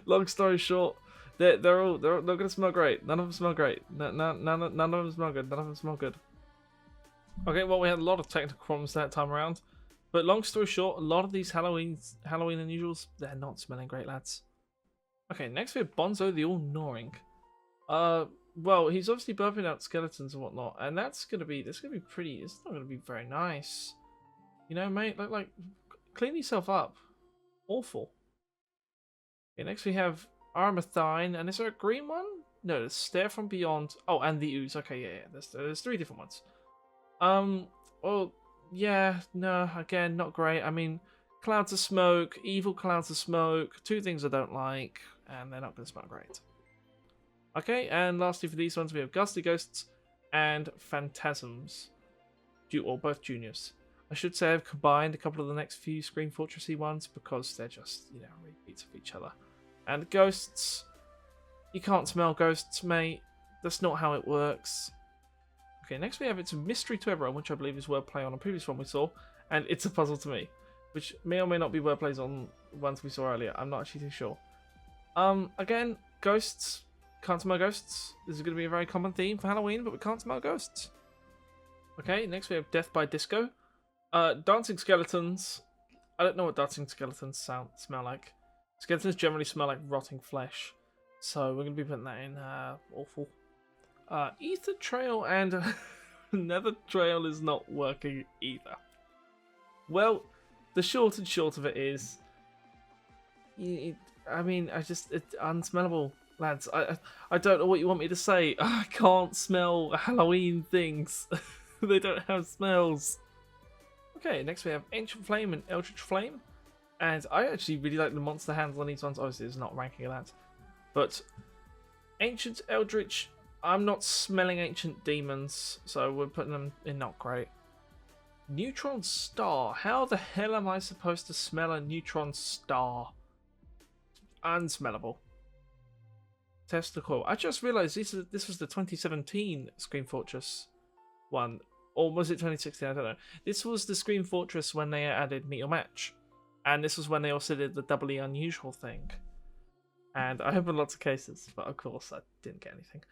Long story short, they're not gonna smell great. None of them smell great. None of them smell good. None of them smell good. Okay, well, we had a lot of technical problems that time around, but long story short, a lot of these Halloween unusuals, they're not smelling great, lads. Okay, next we have Bonzo the All-Gnawing. Well, he's obviously burping out skeletons and whatnot, and that's gonna be pretty. It's not gonna be very nice, you know, mate. Like clean yourself up. Awful. Okay, next we have Armathine, and is there a green one? No, there's Stare from Beyond. Oh, and the Ooze. Okay, yeah. There's 3 different ones. Well, yeah, no, again, not great. I mean, Clouds of Smoke, Evil Clouds of Smoke, 2 things I don't like, and they're not going to smell great. Okay, and lastly for these ones, we have Ghastly Ghosts and Phantasms. Or both juniors. I should say I've combined a couple of the next few Screamfortressy ones, because they're just, you know, repeats of each other. And Ghosts, you can't smell ghosts, mate. That's not how it works. Okay, next we have It's a Mystery to Everyone, which I believe is wordplay on a previous one we saw, and It's a Puzzle to Me, which may or may not be wordplays on ones we saw earlier. I'm not actually too sure. Again, ghosts. Can't smell ghosts. This is going to be a very common theme for Halloween, but we can't smell ghosts. Okay, next we have Death by Disco. Dancing Skeletons. I don't know what dancing skeletons smell like. Skeletons generally smell like rotting flesh, so we're going to be putting that in awful. Ether Trail and Nether Trail is not working either. Well, the short and short of it is, I mean, it's unsmellable, lads. I don't know what you want me to say. I can't smell Halloween things. They don't have smells. Okay, next we have Ancient Flame and Eldritch Flame. And I actually really like the monster handle on these ones. Obviously, it's not ranking of that. But Ancient Eldritch, I'm not smelling Ancient Demons, so we're putting them in not great. Neutron Star. How the hell am I supposed to smell a Neutron Star? Unsmellable. Test the coil. I just realised this was the 2017 Screamfortress one. Or was it 2016? I don't know. This was the Screamfortress when they added Meet Your Match. And this was when they also did the doubly unusual thing. And I opened lots of cases, but of course I didn't get anything.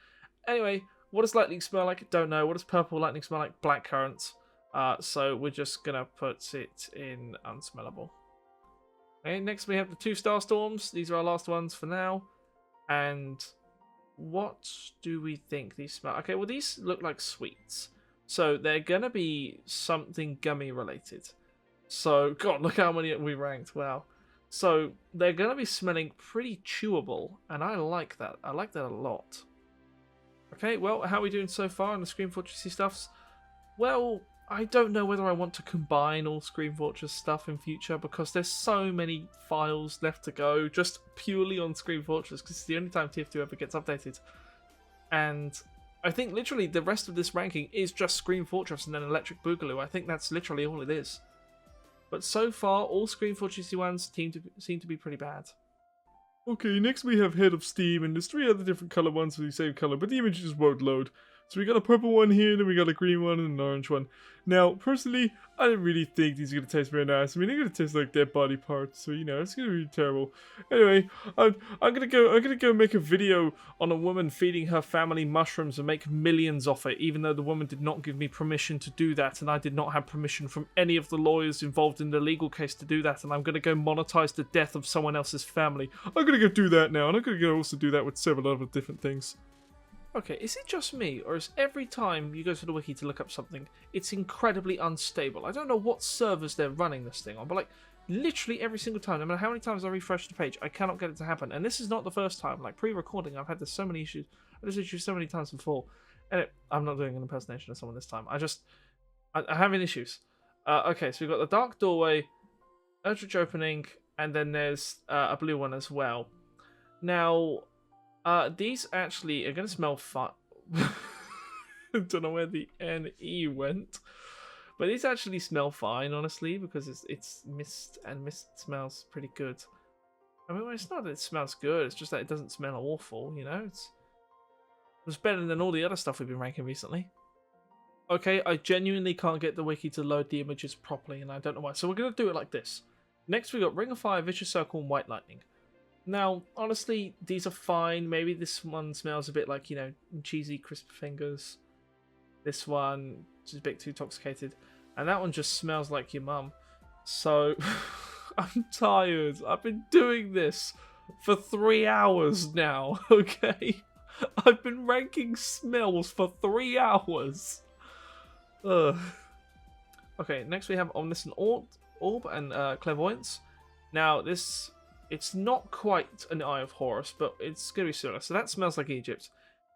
Anyway, what does lightning smell like? Don't know. What does purple lightning smell like? Black currants. So we're just going to put it in unsmellable. Okay, next we have the 2-star storms. These are our last ones for now. And what do we think these smell? Okay, well these look like sweets. So they're going to be something gummy related. So, God, look how many we ranked. Wow. So they're going to be smelling pretty chewable. And I like that. I like that a lot. Okay, well, how are we doing so far on the Screamfortressy stuffs? Well, I don't know whether I want to combine all Screamfortress stuff in future because there's so many files left to go just purely on Screamfortress because it's the only time TF2 ever gets updated. And I think literally the rest of this ranking is just Screamfortress and then Electric Boogaloo. I think that's literally all it is. But so far, all Screamfortressy ones seem to be pretty bad. Okay, next we have Head of Steam, and there's 3 other different color ones with the same color, but the images won't load. So we got a purple one here, then we got a green one and an orange one. Now, personally, I don't really think these are going to taste very nice. I mean, they're going to taste like dead body parts, so you know, it's going to be terrible. Anyway, I'm gonna go make a video on a woman feeding her family mushrooms and make millions off it, even though the woman did not give me permission to do that, and I did not have permission from any of the lawyers involved in the legal case to do that, and I'm gonna go monetize the death of someone else's family. I'm gonna go do that now, and I'm gonna go also do that with several other different things. Okay, is it just me, or is every time you go to the wiki to look up something, it's incredibly unstable? I don't know what servers they're running this thing on, but like, literally every single time, no matter how many times I refresh the page, I cannot get it to happen. And this is not the first time. Like, pre-recording, I've had this so many issues. I've had this issue so many times before. And I'm not doing an impersonation of someone this time. I'm having issues. Okay, so we've got the dark doorway, Eldritch opening, and then there's a blue one as well. Now, these actually are going to smell fun. I don't know where the NE went. But these actually smell fine, honestly, because it's mist, and mist smells pretty good. I mean, well, it's not that it smells good, it's just that it doesn't smell awful, you know? It's better than all the other stuff we've been ranking recently. Okay, I genuinely can't get the wiki to load the images properly, and I don't know why. So we're going to do it like this. Next, we got Ring of Fire, Vicious Circle, and White Lightning. Now, honestly, these are fine. Maybe this one smells a bit like, you know, cheesy crisp fingers. This one is a bit too intoxicated. And that one just smells like your mum. So, I'm tired. I've been doing this for 3 hours now, okay? I've been ranking smells for 3 hours. Ugh. Okay, next we have Omniscient Orb and Clairvoyance. Now, it's not quite an Eye of Horus, but it's going to be similar. So that smells like Egypt.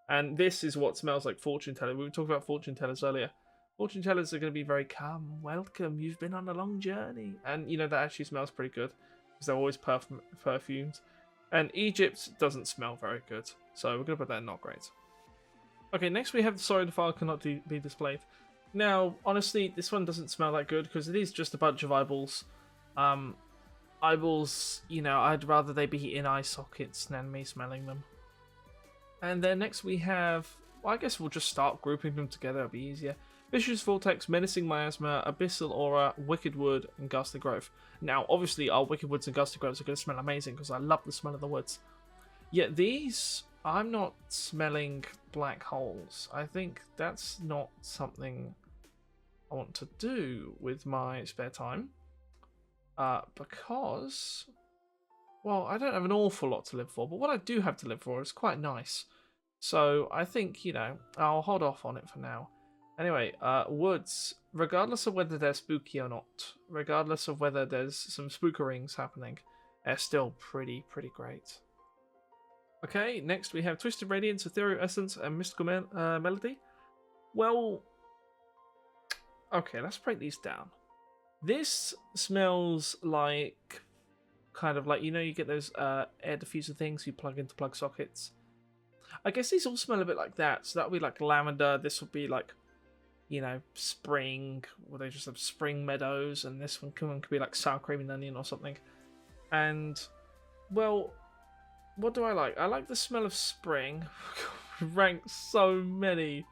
And this is what smells like Fortune Teller. We were talking about Fortune Tellers earlier. Fortune Tellers are going to be very calm. Welcome, you've been on a long journey. And, you know, that actually smells pretty good. Because they're always perfumed. And Egypt doesn't smell very good. So we're going to put that in not great. Okay, next we have Sorry the File Cannot Be Displayed. Now, honestly, this one doesn't smell that good because it is just a bunch of eyeballs. Eyeballs, you know, I'd rather they be in eye sockets than me smelling them. And then next we have, well, I guess we'll just start grouping them together, it'll be easier. Vicious Vortex, Menacing Miasma, Abyssal Aura, Wicked Wood, and Ghastly Grove. Now, obviously, our Wicked Woods and Ghastly Groves are going to smell amazing because I love the smell of the woods. Yet these, I'm not smelling black holes. I think that's not something I want to do with my spare time. Because, well, I don't have an awful lot to live for, but what I do have to live for is quite nice. So I think, you know, I'll hold off on it for now. Anyway, woods, regardless of whether they're spooky or not, regardless of whether there's some spookerings happening, they're still pretty great. Okay, next we have Twisted Radiance, Ethereal Essence, and Mystical Melody. Well, okay, let's break these down. This smells like, kind of like, you know, you get those air diffuser things you plug into plug sockets. I guess these all smell a bit like that. So that would be like lavender. This would be like, you know, spring, or they just have spring meadows. And this one could be like sour cream and onion or something. And, well, What do I like? I like the smell of spring. Rank so many.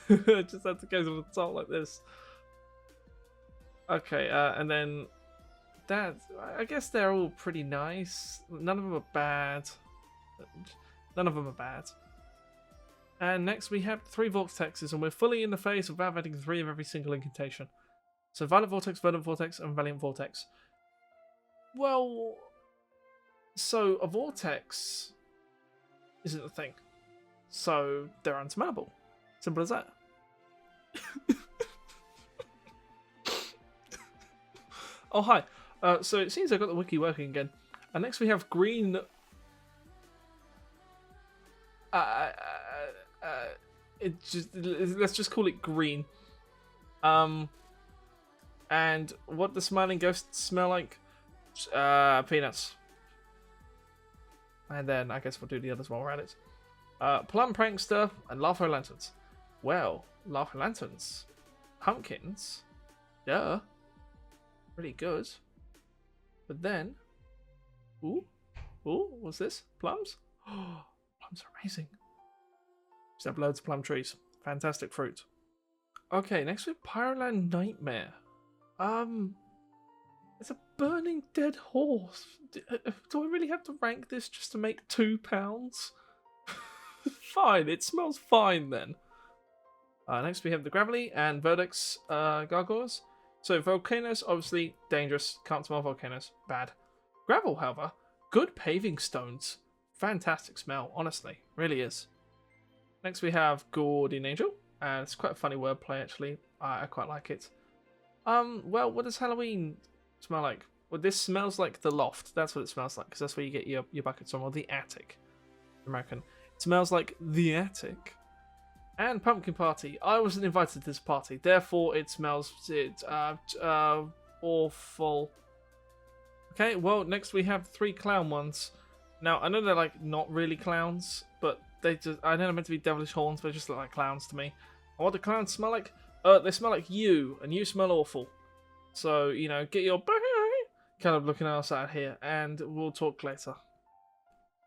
Just had to go to the top like this. Okay, and then that. I guess they're all pretty nice. None of them are bad. None of them are bad. And next we have 3 vortexes, and we're fully in the face without adding 3 of every single incantation. So Violent Vortex, Verdant Vortex, and Valiant Vortex. Well, so a vortex isn't a thing. So they're unsmellable. Simple as that. Oh, hi. So it seems I got the wiki working again. And next we have green. Let's just call it green. And what the smiling ghosts smell like? Peanuts. And then I guess we'll do the others while we're at it. Plum Prankster and Larfo Lanterns. Well, Larfo Lanterns. Pumpkins. Duh. Pretty good. But then... Ooh, what's this? Plums? Oh, plums are amazing. Just have loads of plum trees. Fantastic fruit. Okay, next we have Pyroland Nightmare. It's a burning dead horse. Do I really have to rank this just to make £2? Fine, it smells fine then. Next we have the Gravelly and Verdex Gargoyles. So volcanoes, obviously dangerous. Can't smell volcanoes. Bad. Gravel, however, good paving stones. Fantastic smell, honestly. Really is. Next we have Guardian Angel. And it's quite a funny wordplay actually. I quite like it. Well, what does Halloween smell like? Well, this smells like the loft. That's what it smells like, because that's where you get your buckets from, or the attic. American. It smells like the attic. And Pumpkin Party. I wasn't invited to this party, therefore it smells awful. Okay, well, next we have 3 clown ones. Now, I know they're like not really clowns, but I know they're meant to be devilish horns, but they just look like clowns to me. And what do clowns smell like? They smell like you, and you smell awful. So, you know, get your kind of looking ass out here, and we'll talk later.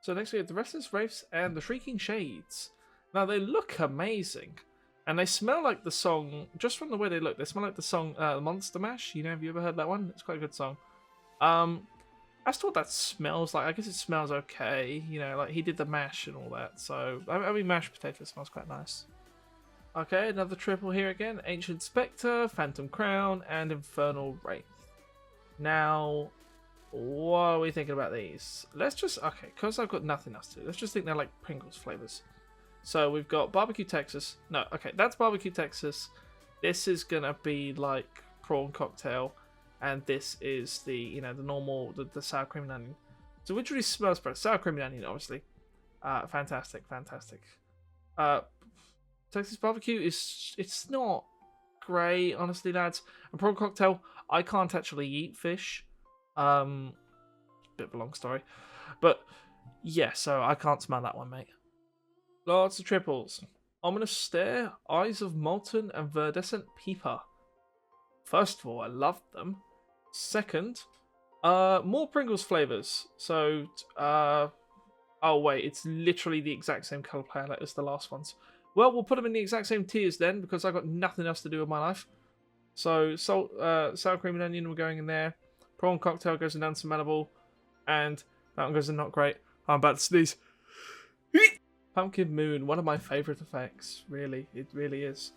So next we have the Restless Wraiths and the Shrieking Shades. Now they look amazing, and they smell like the song, just from the way they look, they smell like the song Monster Mash. You know, have you ever heard that one? It's quite a good song. As to what that smells like, I guess it smells okay. You know, like he did the mash and all that, so, I mean mashed potato smells quite nice. Okay, another triple here again. Ancient Spectre, Phantom Crown, and Infernal Wraith. Now, what are we thinking about these? Let's just, okay, because I've got nothing else to do, let's just think they're like Pringles flavours. So we've got Barbecue Texas. No, okay, that's Barbecue Texas. This is going to be like Prawn Cocktail. And this is the, you know, the normal, the sour cream and onion. So which really smells better? Sour cream and onion, obviously. Fantastic, fantastic. Texas barbecue it's not great, honestly, lads. And Prawn Cocktail, I can't actually eat fish. Bit of a long story, but yeah, so I can't smell that one, mate. Lots of triples. Ominous Stare, Eyes of Molten, and Verdescent Peeper. First of all, I loved them. Second, more Pringles flavors. So, oh wait, it's literally the exact same color palette as the last ones. Well, we'll put them in the exact same tiers then, because I've got nothing else to do with my life. So, salt, sour cream and onion, we're going in there. Prawn Cocktail goes in unsmellable, and that one goes in not great. I'm about to sneeze. Pumpkin Moon, one of my favourite effects. Really, it really is.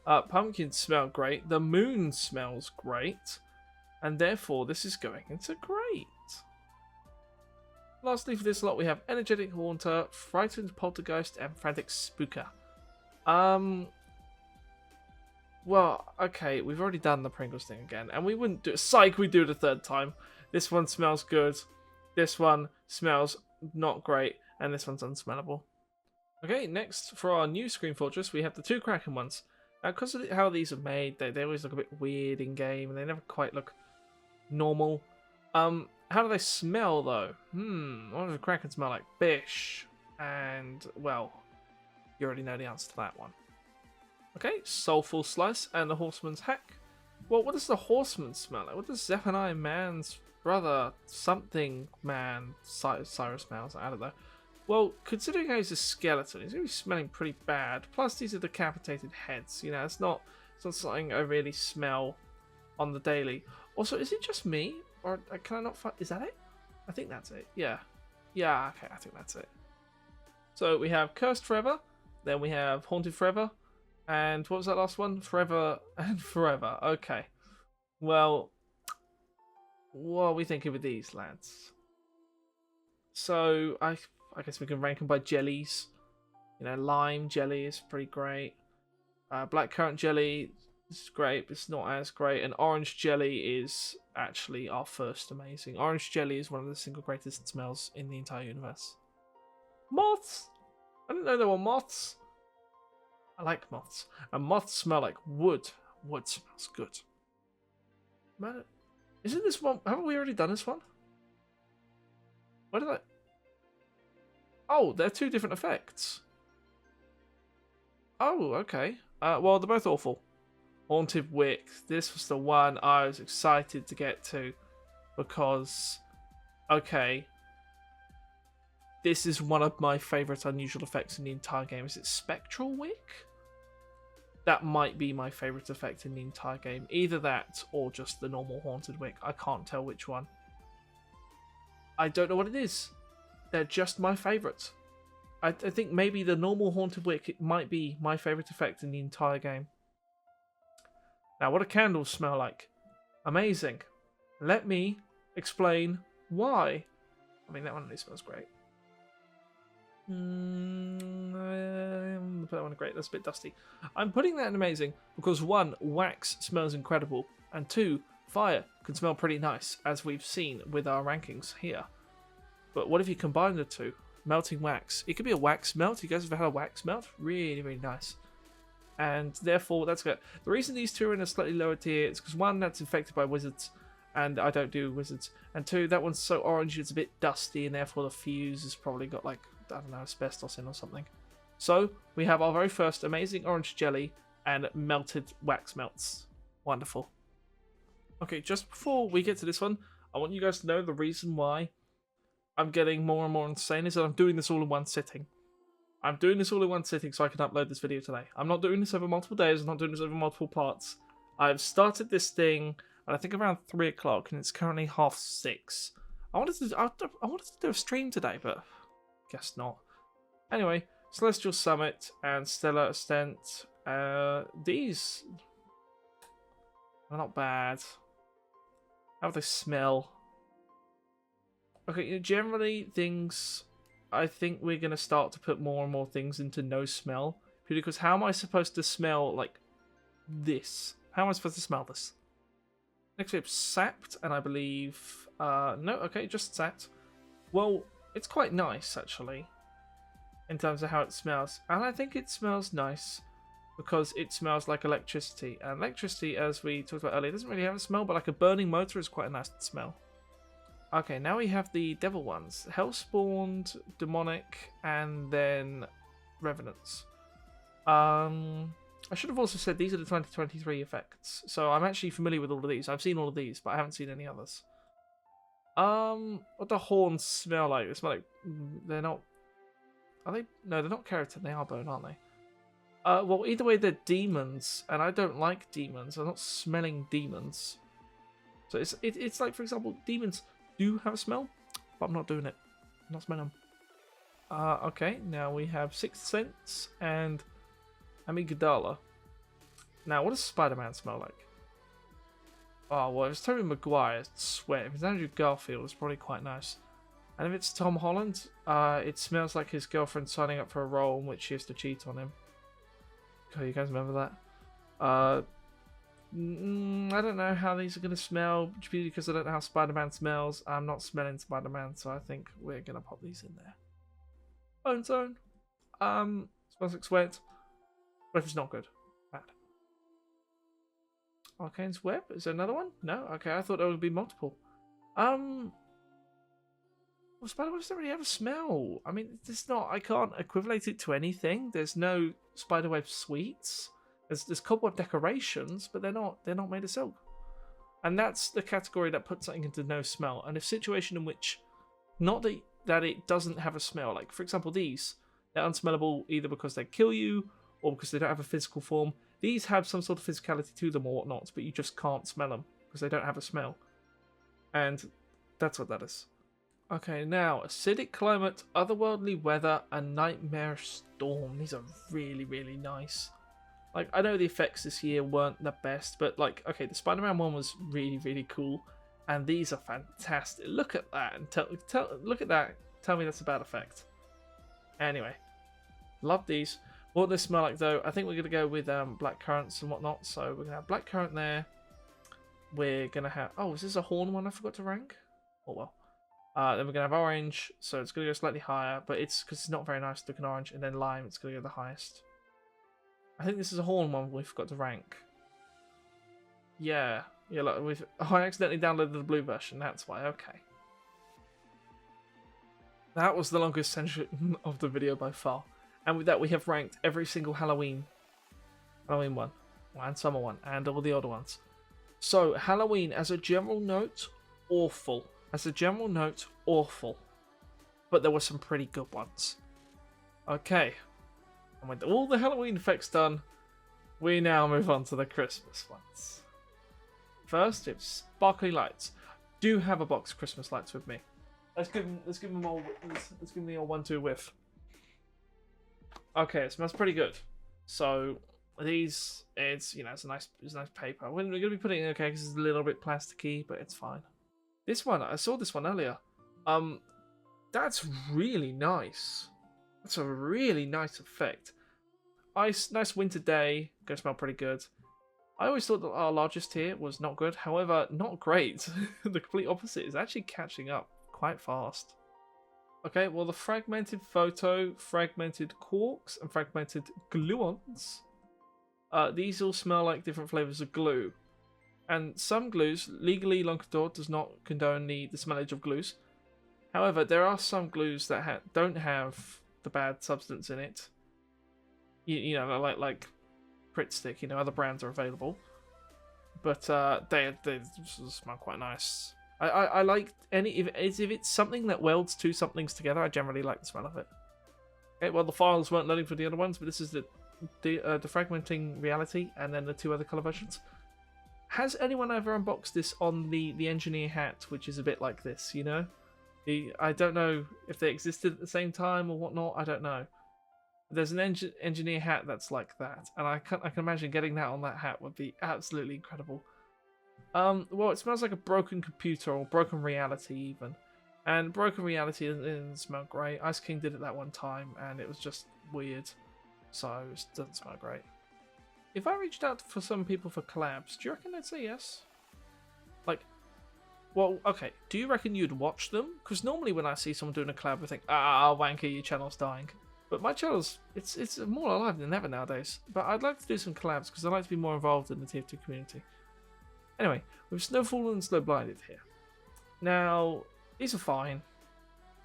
Pumpkins smell great. The moon smells great. And therefore, this is going into great. Lastly, for this lot, we have Energetic Haunter, Frightened Poltergeist, and Frantic Spooker. Well, okay, we've already done the Pringles thing again. And we wouldn't do it. Psych, we do it a third time. This one smells good. This one smells not great. And this one's unsmellable. Okay, next, for our new Screamfortress, we have the 2 Kraken ones. Now, because of how these are made, they always look a bit weird in-game, and they never quite look normal. How do they smell, though? What does a Kraken smell like? Bish. And, well, you already know the answer to that one. Okay, Soulful Slice and the Horseman's Hack. Well, what does the Horseman smell like? What does Zephaniah Man's brother, something, man, Cyrus smells. I don't know. Well, considering how he's a skeleton, he's going to be smelling pretty bad. Plus, these are decapitated heads. You know, it's not something I really smell on the daily. Also, is it just me? Or can I not find... Is that it? I think that's it. Yeah. Yeah, okay, I think that's it. So, we have Cursed Forever. Then we have Haunted Forever. And what was that last one? Forever and Forever. Okay. Well, what are we thinking with these, lads? So, I guess we can rank them by jellies. You know, lime jelly is pretty great. Blackcurrant jelly is great, but it's not as great. And orange jelly is actually our first amazing. Orange jelly is one of the single greatest smells in the entire universe. Moths! I didn't know there were moths. I like moths. And moths smell like wood. Wood smells good. Man, isn't this one... Haven't we already done this one? Where did I... Oh, they're two different effects. Oh, okay. Well, they're both awful. Haunted Wick. This was the one I was excited to get to. Because, okay, this is one of my favourite unusual effects in the entire game. Is it Spectral Wick? That might be my favourite effect in the entire game. Either that or just the normal Haunted Wick. I can't tell which one. I don't know what it is. They're just my favourite. I think maybe the normal Haunted Wick, it might be my favourite effect in the entire game. Now, what do candles smell like? Amazing. Let me explain why. I mean, that one at least smells great. Put that one great. That's a bit dusty. I'm putting that in amazing because 1, wax smells incredible, and 2, fire can smell pretty nice, as we've seen with our rankings here. But what if you combine the two? Melting wax. It could be a wax melt. You guys have had a wax melt? Really, really nice. And therefore, that's good. The reason these two are in a slightly lower tier is because 1, that's infected by wizards, and I don't do wizards. And 2, that one's so orange it's a bit dusty, and therefore the fuse has probably got, like, I don't know, asbestos in or something. So, we have our very first amazing orange jelly and melted wax melts. Wonderful. Okay, just before we get to this one, I want you guys to know the reason why I'm getting more and more insane is that I'm doing this all in one sitting. I'm doing this all in one sitting so I can upload this video today. I'm not doing this over multiple days, I'm not doing this over multiple parts. I've started this thing, I think around 3 o'clock, and it's currently 6:30. I wanted to do a stream today, but guess not. Anyway, Celestial Summit and Stellar Ascent. These are not bad. How do they smell? Okay, generally things, I think we're going to start to put more and more things into no smell. Because how am I supposed to smell like this? How am I supposed to smell this? Next we have Sapped, and I believe, no, okay, just Sapped. Well, it's quite nice actually, in terms of how it smells. And I think it smells nice because it smells like electricity. And electricity, as we talked about earlier, doesn't really have a smell, but like a burning motor is quite a nice smell. Okay, now we have the devil ones. Hellspawned, Demonic, and then Revenants. I should have also said these are the 2023 effects. So I'm actually familiar with all of these. I've seen all of these, but I haven't seen any others. What do horns smell like? They smell like... They're not... Are they? No, they're not keratin. They are bone, aren't they? Well, either way, they're demons, and I don't like demons. I'm not smelling demons. So it's like, for example, demons do have a smell, but I'm not doing it. I'm not smelling them. Okay, now we have Sixth Sense and Amygdala. Now, what does Spider-Man smell like? Oh, well, if it's Tobey Maguire, it's sweat. If it's Andrew Garfield, it's probably quite nice. And if it's Tom Holland, it smells like his girlfriend signing up for a role in which she has to cheat on him. Okay, you guys remember that? I don't know how these are going to smell, because I don't know how Spider-Man smells. I'm not smelling Spider-Man, so I think we're going to pop these in there. Bone Zone. Smells like sweat. But if it's not good. Bad. Arcane's Web? Is there another one? No? Okay, I thought there would be multiple. Well, Spider-Webs don't really have a smell. I mean, it's not... I can't equivalate it to anything. There's no Spiderweb sweets. There's cobweb decorations, but they're not made of silk. And that's the category that puts something into no smell. And a situation in which, not that it doesn't have a smell, like for example these, they're unsmellable either because they kill you or because they don't have a physical form. These have some sort of physicality to them or whatnot, but you just can't smell them because they don't have a smell. And that's what that is. Okay, now, acidic climate, otherworldly weather, and nightmarish storm. These are really, really nice. Like, I know the effects this year weren't the best, but like, okay, the Spider-Man one was really, really cool, and these are fantastic. Look at that, and look at that. Tell me that's a bad effect. Anyway, love these. What do they smell like though? I think we're gonna go with black currants and whatnot. So we're gonna have black currant there. We're gonna have. Oh, is this a horn one I forgot to rank? Oh well. Then we're gonna have orange, so it's gonna go slightly higher, but it's because it's not very nice looking orange. And then lime, it's gonna go the highest. I think this is a horn one we forgot to rank. Yeah, like we've. Oh, I accidentally downloaded the blue version. That's why. Okay. That was the longest section of the video by far. And with that, we have ranked every single Halloween one, and summer one, and all the other ones. So, Halloween, as a general note, awful. As a general note, awful. But there were some pretty good ones. Okay. And with all the Halloween effects done, we now move on to the Christmas ones. First, it's sparkly lights. Do have a box of Christmas lights with me. Let's give them all. Let's give them the all 1-2 whiff. Okay, it smells pretty good. So these, it's it's a nice paper. We're gonna be putting it in okay because it's a little bit plasticky, but it's fine. This one, I saw this one earlier. That's really nice. That's a really nice effect. Nice winter day. Gonna smell pretty good. I always thought that our largest tier was not good. However, not great. The complete opposite is actually catching up quite fast. Okay, well the fragmented photo, fragmented corks, and fragmented gluons. These all smell like different flavors of glue. And some glues, legally Lon'qudor does not condone the smellage of glues. However, there are some glues that don't have the bad substance in it. You know, like Pritt Stick, other brands are available. But they smell quite nice. I like if it's something that welds two somethings together, I generally like the smell of it. Okay, well the files weren't loading for the other ones, but this is the defragmenting reality, and then the two other color versions. Has anyone ever unboxed this on the engineer hat, which is a bit like this? I don't know if they existed at the same time or whatnot. I don't know. There's an engineer hat that's like that, and I can imagine getting that on that hat would be absolutely incredible. Well, it smells like a broken computer or broken reality even. And broken reality didn't smell great. Ice King did it that one time and it was just weird. So it doesn't smell great. If I reached out for some people for collabs, do you reckon they'd say yes? Well, okay, do you reckon you'd watch them? Because normally when I see someone doing a collab, I think, wanker, your channel's dying. But my channel's, it's more alive than ever nowadays. But I'd like to do some collabs because I'd like to be more involved in the Tier 2 community. Anyway, we've Snowfall and Slow Blinded here. Now, these are fine.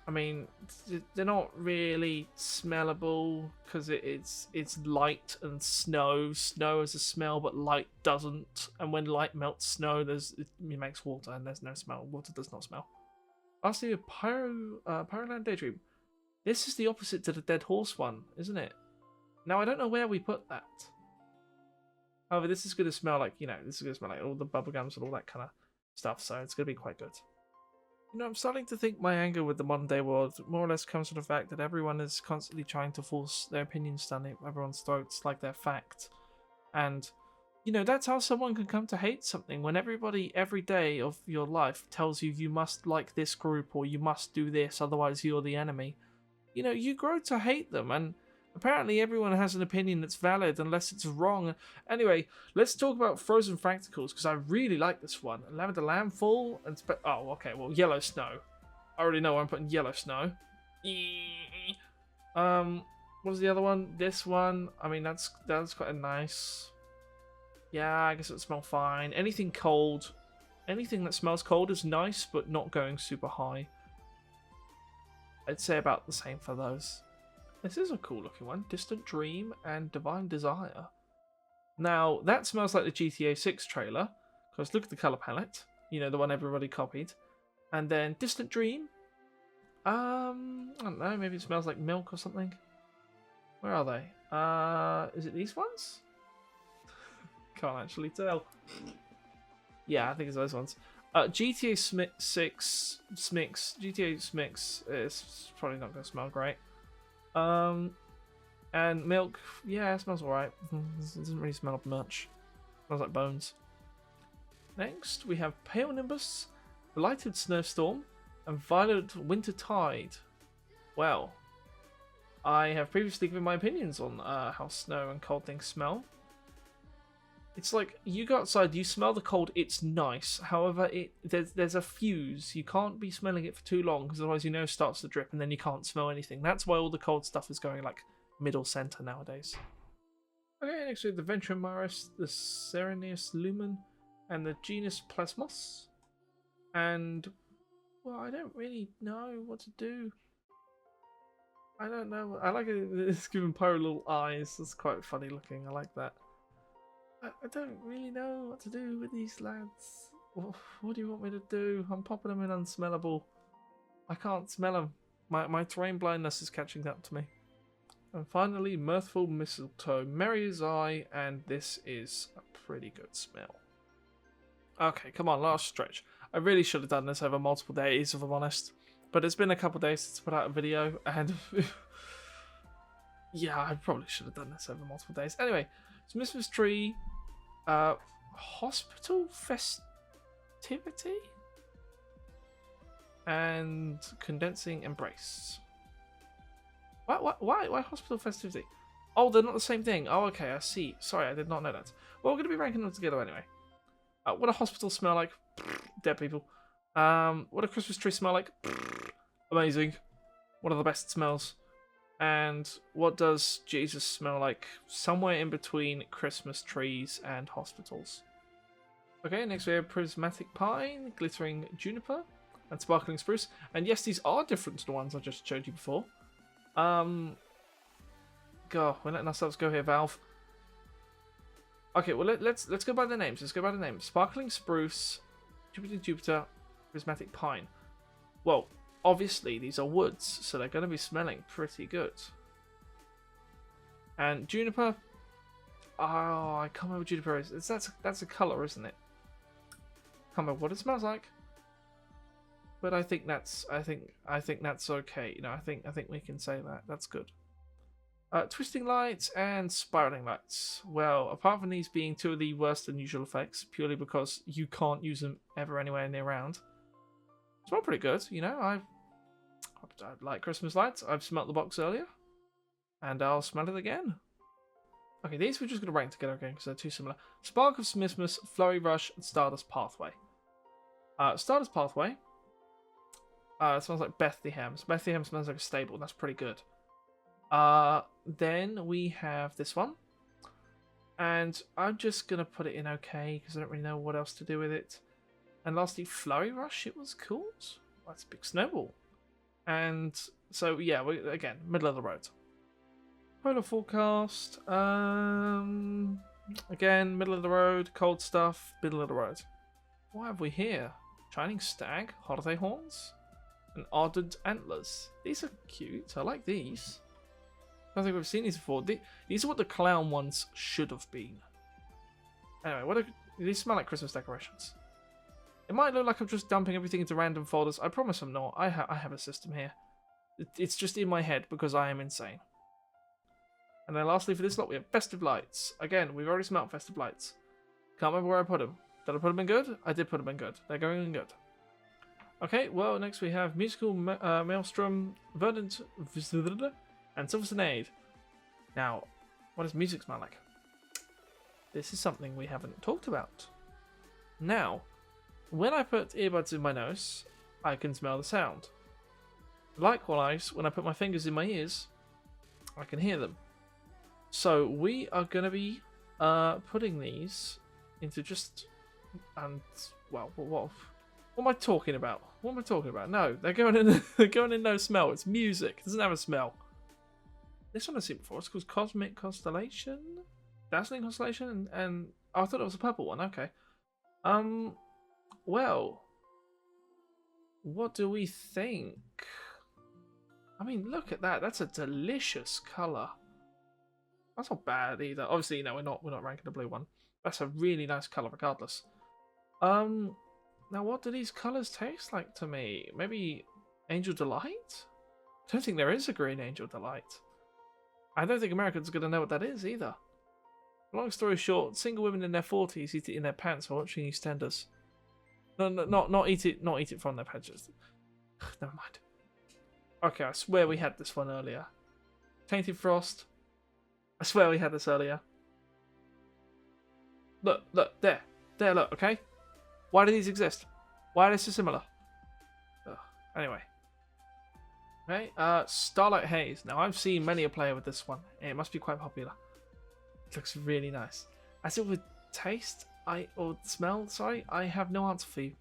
I mean, they're not really smellable because it's light and snow. Snow has a smell, but light doesn't. And when light melts snow, it makes water, and there's no smell. Water does not smell. Lastly, Pyroland Daydream. This is the opposite to the Dead Horse one, isn't it? Now, I don't know where we put that. However, this is going to smell like, this is going to smell like all the bubblegums and all that kind of stuff, so it's going to be quite good. I'm starting to think my anger with the modern day world more or less comes from the fact that everyone is constantly trying to force their opinions down everyone's throats like they're fact. And, that's how someone can come to hate something when everybody every day of your life tells you you must like this group or you must do this, otherwise you're the enemy. You grow to hate them, and apparently everyone has an opinion that's valid unless it's wrong. Anyway, let's talk about Frozen Fractals, because I really like this one. Lavender Landfall and oh, okay, well, Yellow Snow. I already know I'm putting Yellow Snow. What was the other one? This one. I mean, that's quite a nice. Yeah, I guess it would smell fine. Anything cold, anything that smells cold is nice, but not going super high. I'd say about the same for those. This is a cool looking one. Distant Dream and Divine Desire. Now, that smells like the GTA 6 trailer, because look at the color palette. You know, the one everybody copied. And then Distant Dream. I don't know, maybe it smells like milk or something. Where are they? Is it these ones? Can't actually tell. Yeah, I think it's those ones. GTA GTA Smix is probably not going to smell great. And milk, yeah, it smells alright. It doesn't really smell much. It smells like bones. Next, we have Pale Nimbus, Blighted Snowstorm, and Violet Winter Tide. Well, I have previously given my opinions on how snow and cold things smell. It's like, you go outside, you smell the cold, it's nice. However, there's a fuse. You can't be smelling it for too long, because otherwise your nose starts to drip and then you can't smell anything. That's why all the cold stuff is going like middle center nowadays. Okay, next we have the Ventrimaris, the Miscellaneous Lumen, and the genus Plasmos. And, well, I don't really know what to do. I don't know. I like it. It's giving Pyro little eyes. It's quite funny looking. I like that. I don't really know what to do with these lads. What do you want me to do? I'm popping them in unsmellable. I can't smell them. My terrain blindness is catching up to me. And finally, Mirthful Mistletoe. Merry as I, and this is a pretty good smell. Okay, come on, last stretch. I really should have done this over multiple days, if I'm honest. But it's been a couple days since I put out a video, and yeah, I probably should have done this over multiple days. Anyway, Smissmass Tree, Hospital Festivity, and Condensing Embrace. Why Hospital Festivity? Oh, they're not the same thing. Oh, okay, I see. Sorry, I did not know that. Well, we're going to be ranking them together anyway. What do hospitals smell like? Dead people. What do Christmas trees smell like? Amazing. What are the best smells? And what does Jesus smell like? Somewhere in between Christmas trees and hospitals. Okay, next we have Prismatic Pine, Glittering Juniper, and Sparkling Spruce. And yes, these are different to the ones I just showed you before. God, we're letting ourselves go here, Valve. Okay, well let's go by the names. Let's go by the names. Sparkling Spruce, Jupiter, Prismatic Pine. Well, obviously these are woods, so they're going to be smelling pretty good. And Juniper, oh, I can't remember what Juniper is. That's a colour, isn't it? Can't remember what it smells like. But I think that's okay. You know, I think we can say that. That's good. Twisting Lights and Spiraling Lights. Well, apart from these being two of the worst unusual effects, purely because you can't use them ever anywhere near around, smell pretty good. You know, I like Christmas lights. I've smelt the box earlier, and I'll smell it again. Okay, these we're just going to rank together again because they're too similar. Spark of Smissmass, Flurry Rush, and Stardust Pathway. Stardust Pathway. It smells like Bethlehem. So Bethlehem smells like a stable. That's pretty good. Then we have this one. And I'm just going to put it in okay because I don't really know what else to do with it. And lastly, Flurry Rush, it was called. That's a big snowball. And so, yeah, again, middle of the road. Polar Forecast. Again, middle of the road. Cold stuff, middle of the road. What have we here? Shining Stag, Holiday Horns, and Ardent Antlers. These are cute. I like these. I don't think we've seen these before. These are what the clown ones should have been. Anyway, these smell like Christmas decorations. It might look like I'm just dumping everything into random folders. I promise I'm not. I have a system here. It's just in my head because I am insane. And then lastly for this lot, we have Festive Lights. Again, we've already smelled Festive Lights. Can't remember where I put them. Did I put them in good? I did put them in good. They're going in good. Okay, well, next we have Musical Maelstrom, Verdant, and Silver Serenade. Now, what does music smell like? This is something we haven't talked about. Now, when I put earbuds in my nose, I can smell the sound. Likewise, when I put my fingers in my ears, I can hear them. So we are going to be putting these into just... well, what am I talking about? What am I talking about? No, they're going in. They're going in no smell. It's music. It doesn't have a smell. This one I've seen before. It's called Cosmic Constellation, Dazzling Constellation, and oh, I thought it was a purple one. Okay. Well, what do we think? I mean, look at that. That's a delicious color. That's not bad either. Obviously, we're not ranking the blue one. That's a really nice color, regardless. Um, Now what do these colors taste like to me? Maybe Angel Delight? I don't think there is a green Angel Delight. I don't think Americans are gonna know what that is either. Long story short, single women in their 40s eat it in their pants while watching EastEnders. No, not eat it from their pants. Just... Never mind. Okay, I swear we had this one earlier. Tainted Frost. I swear we had this earlier. Look, there, look, okay? Why do these exist? Why are they so similar? Ugh. Anyway. Okay, Starlight Haze. Now, I've seen many a player with this one. It must be quite popular. It looks really nice. As it would taste, or smell, sorry, I have no answer for you.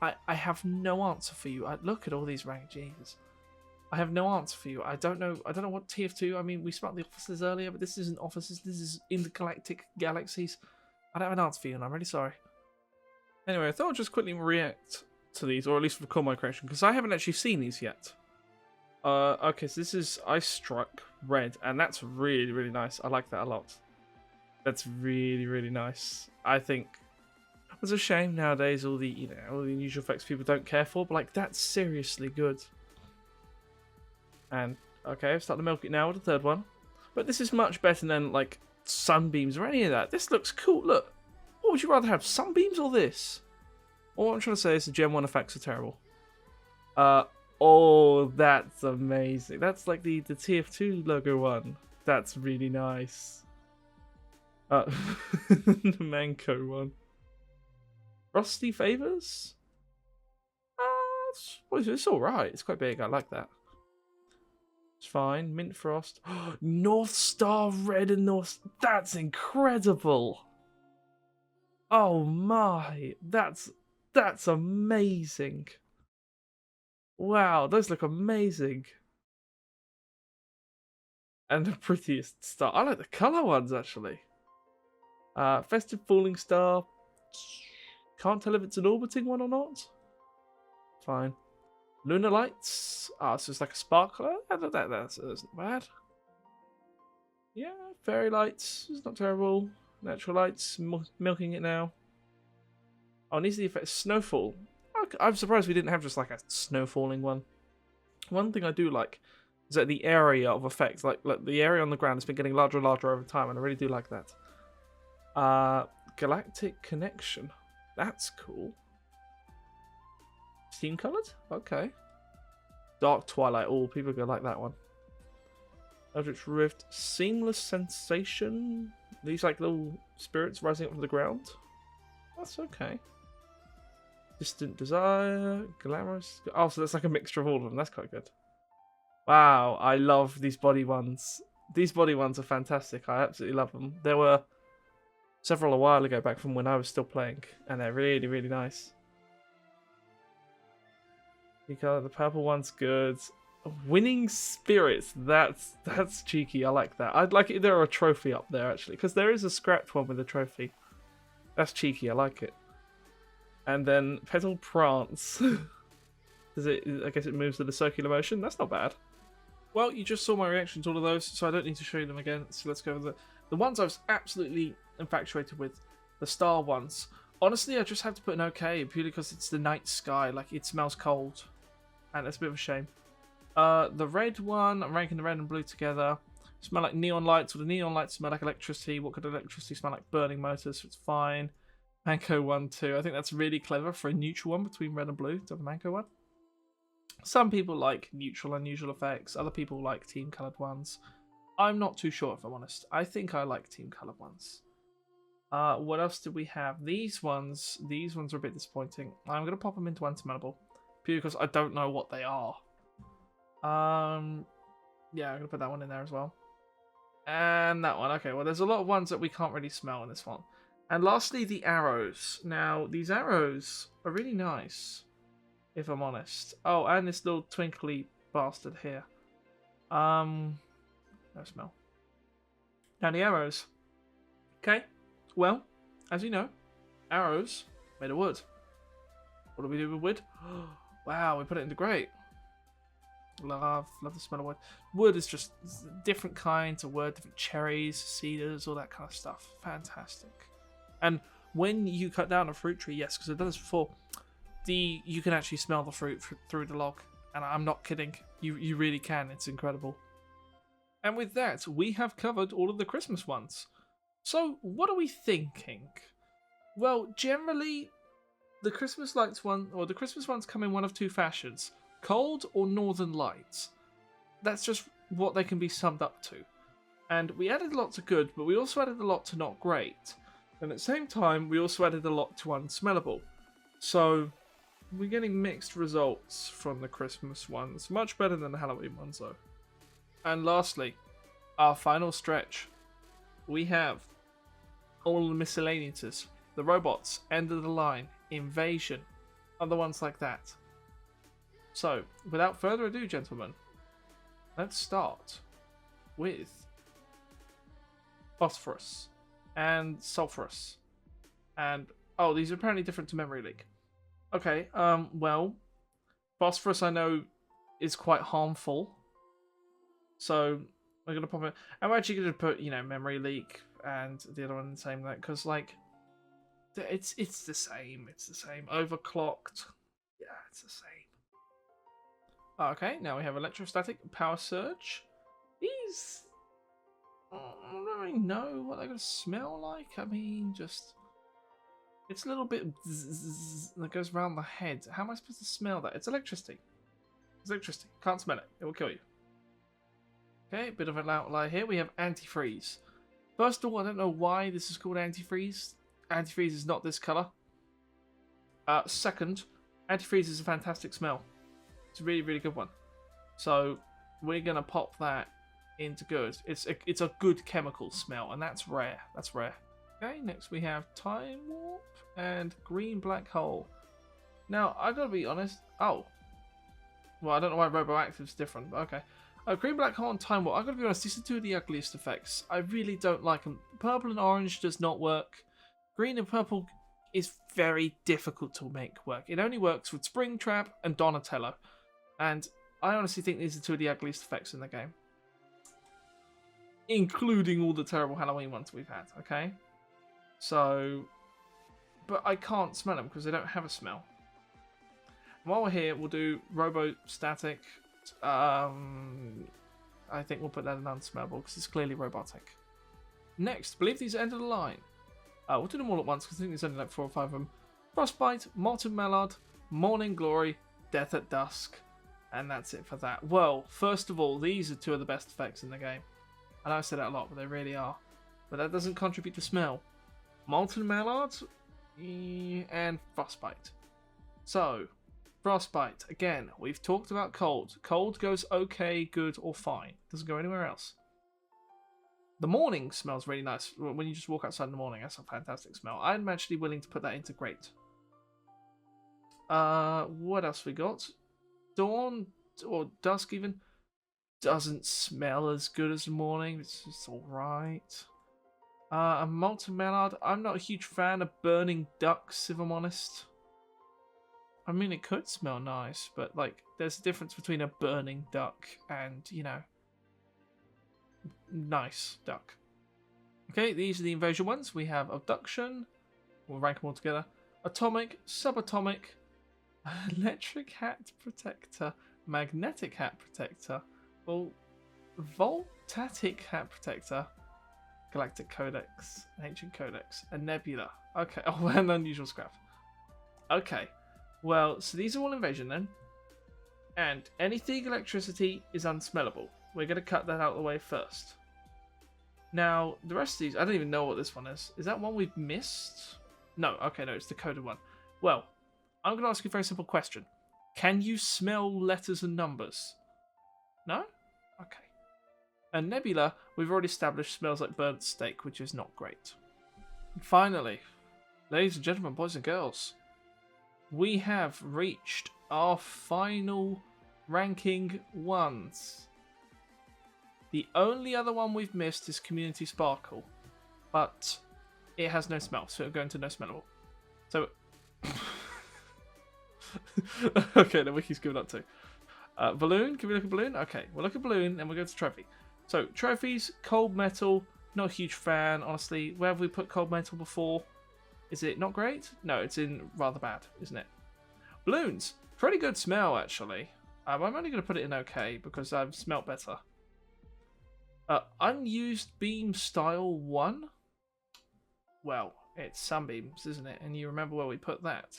I have no answer for you. Look at all these rank Jesus. I have no answer for you. I don't know what TF2. I mean, we smelled the offices earlier, but this isn't offices. This is intergalactic galaxies. I don't have an answer for you, and I'm really sorry. Anyway, I thought I'd just quickly react to these, or at least record my creation, because I haven't actually seen these yet. Okay, so this is Ice Struck Red, and that's really, really nice. I like that a lot. That's really, really nice. I think it's a shame nowadays all the unusual effects people don't care for, but like that's seriously good. And okay, I've started to milk it now with the third one, but this is much better than like sunbeams or any of that. This looks cool. Look, what would you rather have, sunbeams or this? All I'm trying to say is the Gen 1 effects are terrible. Oh, that's amazing. That's like the TF2 logo one. That's really nice. The Manco one. Frosty Favors? It's alright. It's quite big. I like that. It's fine. Mint Frost. North Star Red and North... That's incredible. Oh my. That's amazing. Wow, those look amazing. And the prettiest star. I like the colour ones, actually. Festive Falling Star. Can't tell if it's an orbiting one or not. Fine. Lunar Lights. Ah, so it's like a sparkler. That's not bad. Yeah, Fairy Lights. It's not terrible. Natural Lights. Milking it now. Oh, and these are the effects. Snowfall. I'm surprised we didn't have just like a snow falling one. One thing I do like is that the area of effects, like the area on the ground, has been getting larger and larger over time, and I really do like that. Galactic Connection. That's cool. Steam colored? Okay. Dark Twilight. Oh, people are gonna like that one. Eldritch Rift. Seamless Sensation. These like little spirits rising up from the ground. That's okay. Distant Desire. Glamorous. Oh, so that's like a mixture of all of them. That's quite good. Wow, I love these body ones. These body ones are fantastic. I absolutely love them. There were several a while ago back from when I was still playing, and they're really, really nice. The purple one's good. Winning Spirits. That's cheeky. I like that. I'd like it if there were a trophy up there, actually, because there is a scrapped one with a trophy. That's cheeky. I like it. And then Petal Prance. I guess it moves to the circular motion. That's not bad. Well, you just saw my reaction to all of those, so I don't need to show you them again. So let's go over the ones I was absolutely infatuated with. The star ones. Honestly, I just have to put an okay, purely because it's the night sky. Like, it smells cold. And that's a bit of a shame. The red one, I'm ranking the red and blue together. Smell like neon lights. Well, the neon lights smell like electricity. What could electricity smell like? Burning motors, so it's fine. Manco one too. I think that's really clever for a neutral one between red and blue to have a Manco one. Some people like neutral unusual effects. Other people like team colored ones. I'm not too sure, if I'm honest. I think I like team colored ones. What else do we have? These ones are a bit disappointing. I'm going to pop them into unsmellable, purely because I don't know what they are. Yeah, I'm going to put that one in there as well. And that one. Okay, well, there's a lot of ones that we can't really smell in this one. And lastly, the arrows. Now, these arrows are really nice, if I'm honest. Oh, and this little twinkly bastard here. No smell. Now, the arrows. Okay, well, as you know, arrows made of wood. What do we do with wood? Wow, we put it into grate. Love the smell of wood. Wood is just different kinds of wood, different cherries, cedars, all that kind of stuff. Fantastic. And when you cut down a fruit tree, yes, because I've done this before, you can actually smell the fruit through the log. And I'm not kidding. You really can. It's incredible. And with that, we have covered all of the Christmas ones. So, what are we thinking? Well, generally, the Christmas lights one, or the Christmas ones come in one of two fashions. Cold or Northern Lights. That's just what they can be summed up to. And we added a lot to good, but we also added a lot to not great. And at the same time, we also added a lot to unsmellable. So, we're getting mixed results from the Christmas ones. Much better than the Halloween ones, though. And lastly, our final stretch. We have all the miscellaneous, the robots, end of the line, invasion, other ones like that. So, without further ado, gentlemen, let's start with phosphorus and sulfurous. And, oh, these are apparently different to memory leak. Okay, well, phosphorus I know is quite harmful. So, we're going to pop it. I'm actually going to put, memory leak and the other one in the same that, because, like, it's the same. It's the same. Overclocked. Yeah, it's the same. Okay, now we have electrostatic power surge. These, I don't really know what they're going to smell like. I mean, just, it's a little bit that goes around the head. How am I supposed to smell that? It's electricity. It's electricity. Can't smell it. It will kill you. Okay, bit of an outlier here. We have antifreeze. First of all, I don't know why this is called antifreeze. Antifreeze is not this colour. Second, antifreeze is a fantastic smell. It's a really, really good one. So we're going to pop that into good. It's a good chemical smell, and that's rare. That's rare. Okay, next we have Time Warp and Green Black Hole. Now, I've got to be honest. Oh. Well, I don't know why Roboactive's different, but okay. Green Black Hole and Time Warp. I've got to be honest, these are two of the ugliest effects. I really don't like them. Purple and orange does not work. Green and purple is very difficult to make work. It only works with Springtrap and Donatello. And I honestly think these are two of the ugliest effects in the game. Including all the terrible Halloween ones we've had, okay? So, but I can't smell them because they don't have a smell. While we're here, we'll do Robostatic. I think we'll put that in unsmellable because it's clearly robotic. Next, I believe these are end of the line. We'll do them all at once because I think there's only like 4 or 5 of them. Frostbite, Molten Mallard, Morning Glory, Death at Dusk. And that's it for that. Well, first of all, these are two of the best effects in the game. I know I said that a lot, but they really are. But that doesn't contribute to smell. Molten Mallard and Frostbite. So, Frostbite. Again, we've talked about cold. Cold goes okay, good, or fine. Doesn't go anywhere else. The morning smells really nice. When you just walk outside in the morning, that's a fantastic smell. I'm actually willing to put that into great. What else we got? Dawn, or dusk even, doesn't smell as good as the morning. It's just alright. A Molten Mallard. I'm not a huge fan of burning ducks, if I'm honest. I mean, it could smell nice, but, like, there's a difference between a burning duck and, nice duck. Okay, these are the invasion ones. We have Abduction. We'll rank them all together. Atomic, Subatomic, Electric Hat Protector, Magnetic Hat Protector, well, Voltatic Hat Protector, Galactic Codex, Ancient Codex, a Nebula. Okay, oh, and Unusual Scrap. Okay, well, so these are all invasion then. And anything electricity is unsmellable. We're going to cut that out of the way first. Now, the rest of these, I don't even know what this one is. Is that one we've missed? No, okay, no, it's the coded one. Well, I'm going to ask you a very simple question. Can you smell letters and numbers? No? Okay. And Nebula, we've already established, smells like burnt steak, which is not great. And finally, ladies and gentlemen, boys and girls, we have reached our final ranking ones. The only other one we've missed is Community Sparkle, but it has no smell, so it'll go into no smellable. So, okay, the wiki's given up too. Balloon, can we look at balloon? Okay, we'll look at balloon and we'll go to trophy. So, trophies, cold metal, not a huge fan, honestly. Where have we put cold metal before? Is it not great? No, it's in rather bad, isn't it? Balloons, pretty good smell actually. I'm only going to put it in okay because I've smelt better. Unused beam style 1. Well, it's sunbeams, isn't it? And you remember where we put that.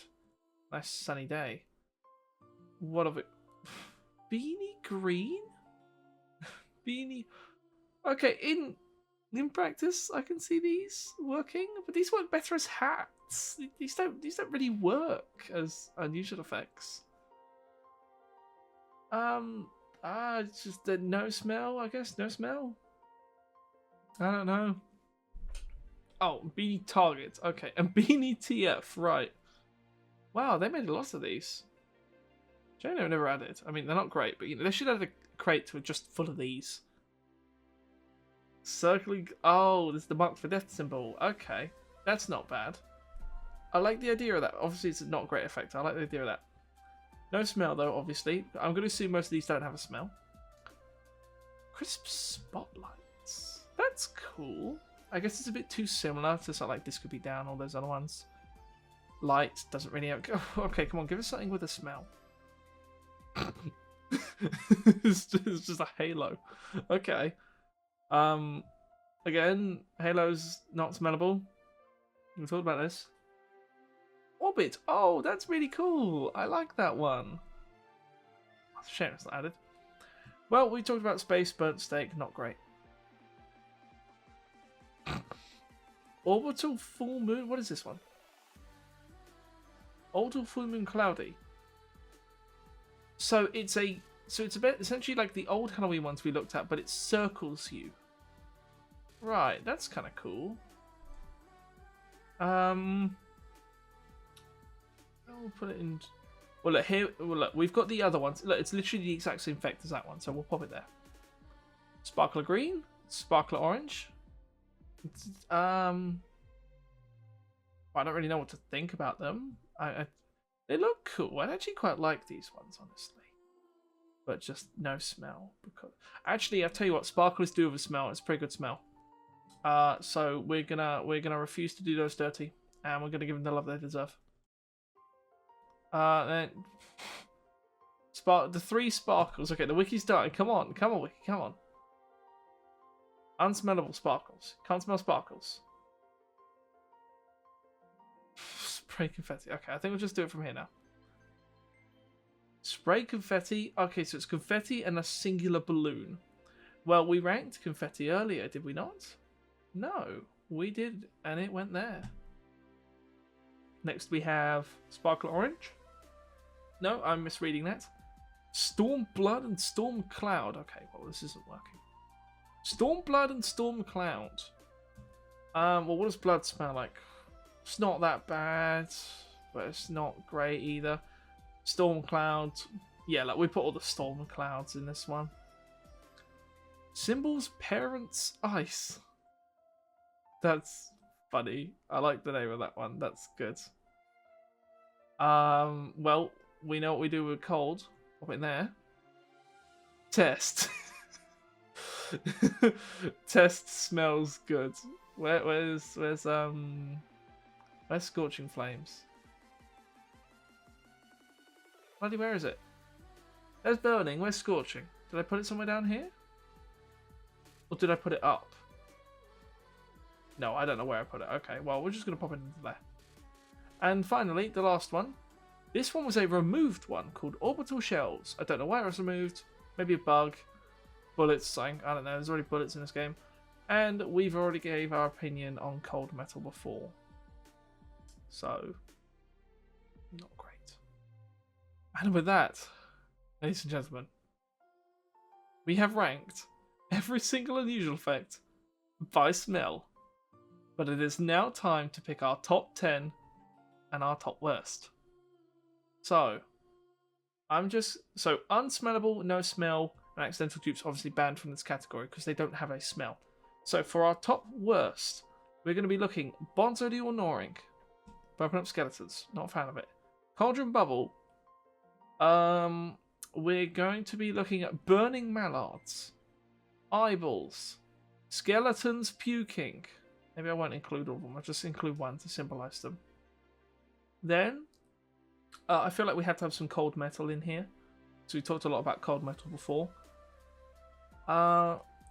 Nice sunny day. What of it? Beanie green? Beanie. Okay, in practice, I can see these working, but these work better as hats. These don't really work as unusual effects. It's just the no smell, I guess. No smell. I don't know. Oh, beanie target. Okay, and beanie TF. Right. Wow, they made a lot of these. Jano never added. I mean, they're not great, but you know they should add a crate to just full of these. Circling. Oh, this is the mark for death symbol. Okay, that's not bad. I like the idea of that. Obviously, it's not a great effect. I like the idea of that. No smell though, obviously. I'm going to assume most of these don't have a smell. Crisp spotlights. That's cool. I guess it's a bit too similar to something like This Could Be Down or those other ones. Light doesn't really have... Okay, come on, give us something with a smell. It's just a halo. Okay. Again, halo's not smellable. We thought about this. Orbit. Oh, that's really cool. I like that one. It's a shame it's not added. Well, we talked about space, burnt steak, not great. Orbital full moon. What is this one? Orbital full moon cloudy. So it's a bit essentially like the old Halloween ones we looked at, but it circles you. Right, that's kind of cool. I'll put it in. Well, look here. Well, look, we've got the other ones. Look, it's literally the exact same effect as that one, so we'll pop it there. Sparkler green, sparkler orange. I don't really know what to think about them. They look cool. I actually quite like these ones, honestly. But just no smell. Because actually, I'll tell you what, sparklers do have a smell. It's a pretty good smell. So we're gonna refuse to do those dirty, and we're gonna give them the love they deserve. Then the 3 sparkles. Okay, the wiki's done. Come on, wiki, come on. Unsmellable sparkles. Can't smell sparkles. Spray confetti. Okay, I think we'll just do it from here now. Spray confetti. Okay, so it's confetti and a singular balloon. Well, we ranked confetti earlier, did we not? No, we did, and it went there. Next we have sparkler orange. No, I'm misreading that. Storm blood and storm cloud. Okay, well, this isn't working. Storm blood and storm cloud. Well, what does blood smell like? It's not that bad, but it's not great either. Storm cloud. Yeah, like we put all the storm clouds in this one. Symbols, parents, ice. That's funny. I like the name of that one. That's good. Well, we know what we do with cold. Pop it in there. Test. Test smells good. Where's Scorching Flames? Bloody, where is it? There's Burning. Where's Scorching? Did I put it somewhere down here? Or did I put it up? No, I don't know where I put it. Okay, well, we're just going to pop it into there. And finally, the last one. This one was a removed one called Orbital Shells. I don't know why it was removed. Maybe a bug. Bullets, I don't know. There's already bullets in this game. And we've already gave our opinion on cold metal before. So, not great. And with that, ladies and gentlemen, we have ranked every single unusual effect by smell. But it is now time to pick our top 10 and our top worst. So, unsmellable, no smell, and accidental dupes obviously banned from this category because they don't have a smell. So for our top worst, we're going to be looking Bonzo the All-Gnawing, Open up skeletons. Not a fan of it. Cauldron Bubble. We're going to be looking at burning mallards. Eyeballs. Skeletons puking. Maybe I won't include all of them. I'll just include one to symbolize them. Then, I feel like we had to have some cold metal in here. So we talked a lot about cold metal before.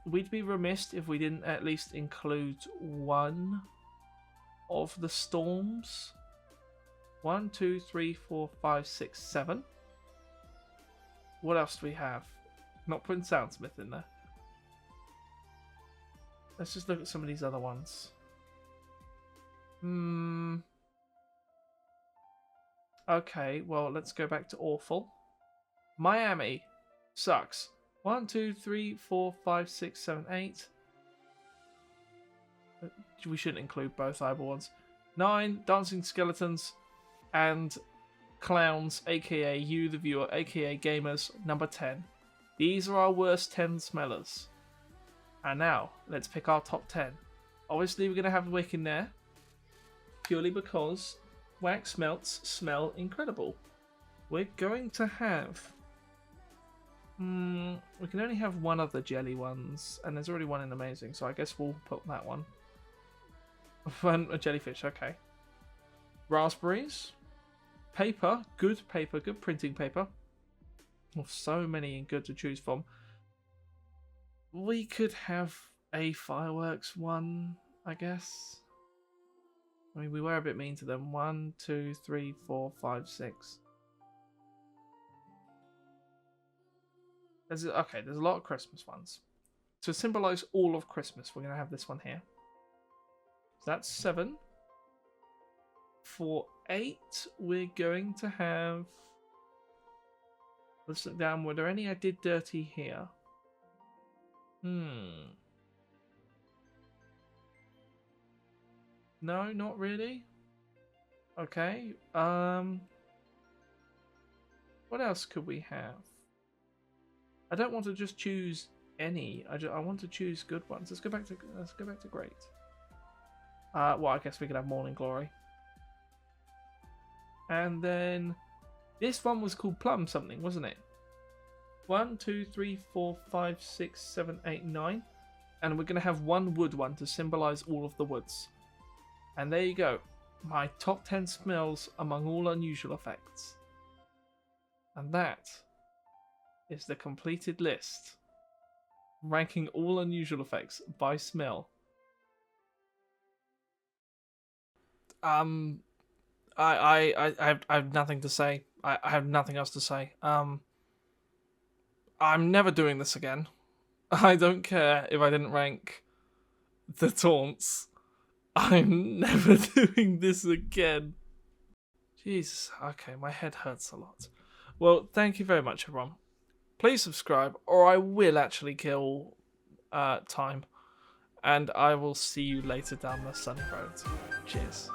We'd be remiss if we didn't at least include one of the storms. 1, 2, 3, 4, 5, 6, 7. What else do we have? Not putting Soundsmith in there. Let's just look at some of these other ones. Okay, well, let's go back to awful. Miami sucks. 1, 2, 3, 4, 5, 6, 7, 8. We shouldn't include both eyeball ones. 9, dancing skeletons and clowns, aka you, the viewer, aka gamers, number 10. These are our worst 10 smellers. And now, let's pick our top 10. Obviously, we're going to have Wick in there, purely because wax melts smell incredible. We're going to have... we can only have one of the jelly ones, and there's already one in Amazing, so I guess we'll put that one. A jellyfish, okay. Raspberries. Paper, good printing paper. Oh, so many and good to choose from. We could have a fireworks one, I guess. I mean, we were a bit mean to them. 1, 2, 3, 4, 5, 6. There's a lot of Christmas ones. To symbolize all of Christmas, we're going to have this one here. So that's 7. For 8, we're going to have... Let's look down. Were there any I did dirty here? No, not really. Okay. What else could we have? I don't want to just choose any. I want to choose good ones. Let's go back to great. Well, I guess we could have Morning Glory. And then this one was called Plum something, wasn't it? 1, 2, 3, 4, 5, 6, 7, 8, 9. And we're going to have one wood one to symbolize all of the woods. And there you go. My top 10 smells among all unusual effects. And that is the completed list. Ranking all unusual effects by smell. I have nothing to say. I have nothing else to say. I'm never doing this again. I don't care if I didn't rank the taunts. I'm never doing this again. Jesus. Okay, my head hurts a lot. Well, thank you very much, everyone. Please subscribe, or I will actually kill time. And I will see you later down the sunny road. Cheers.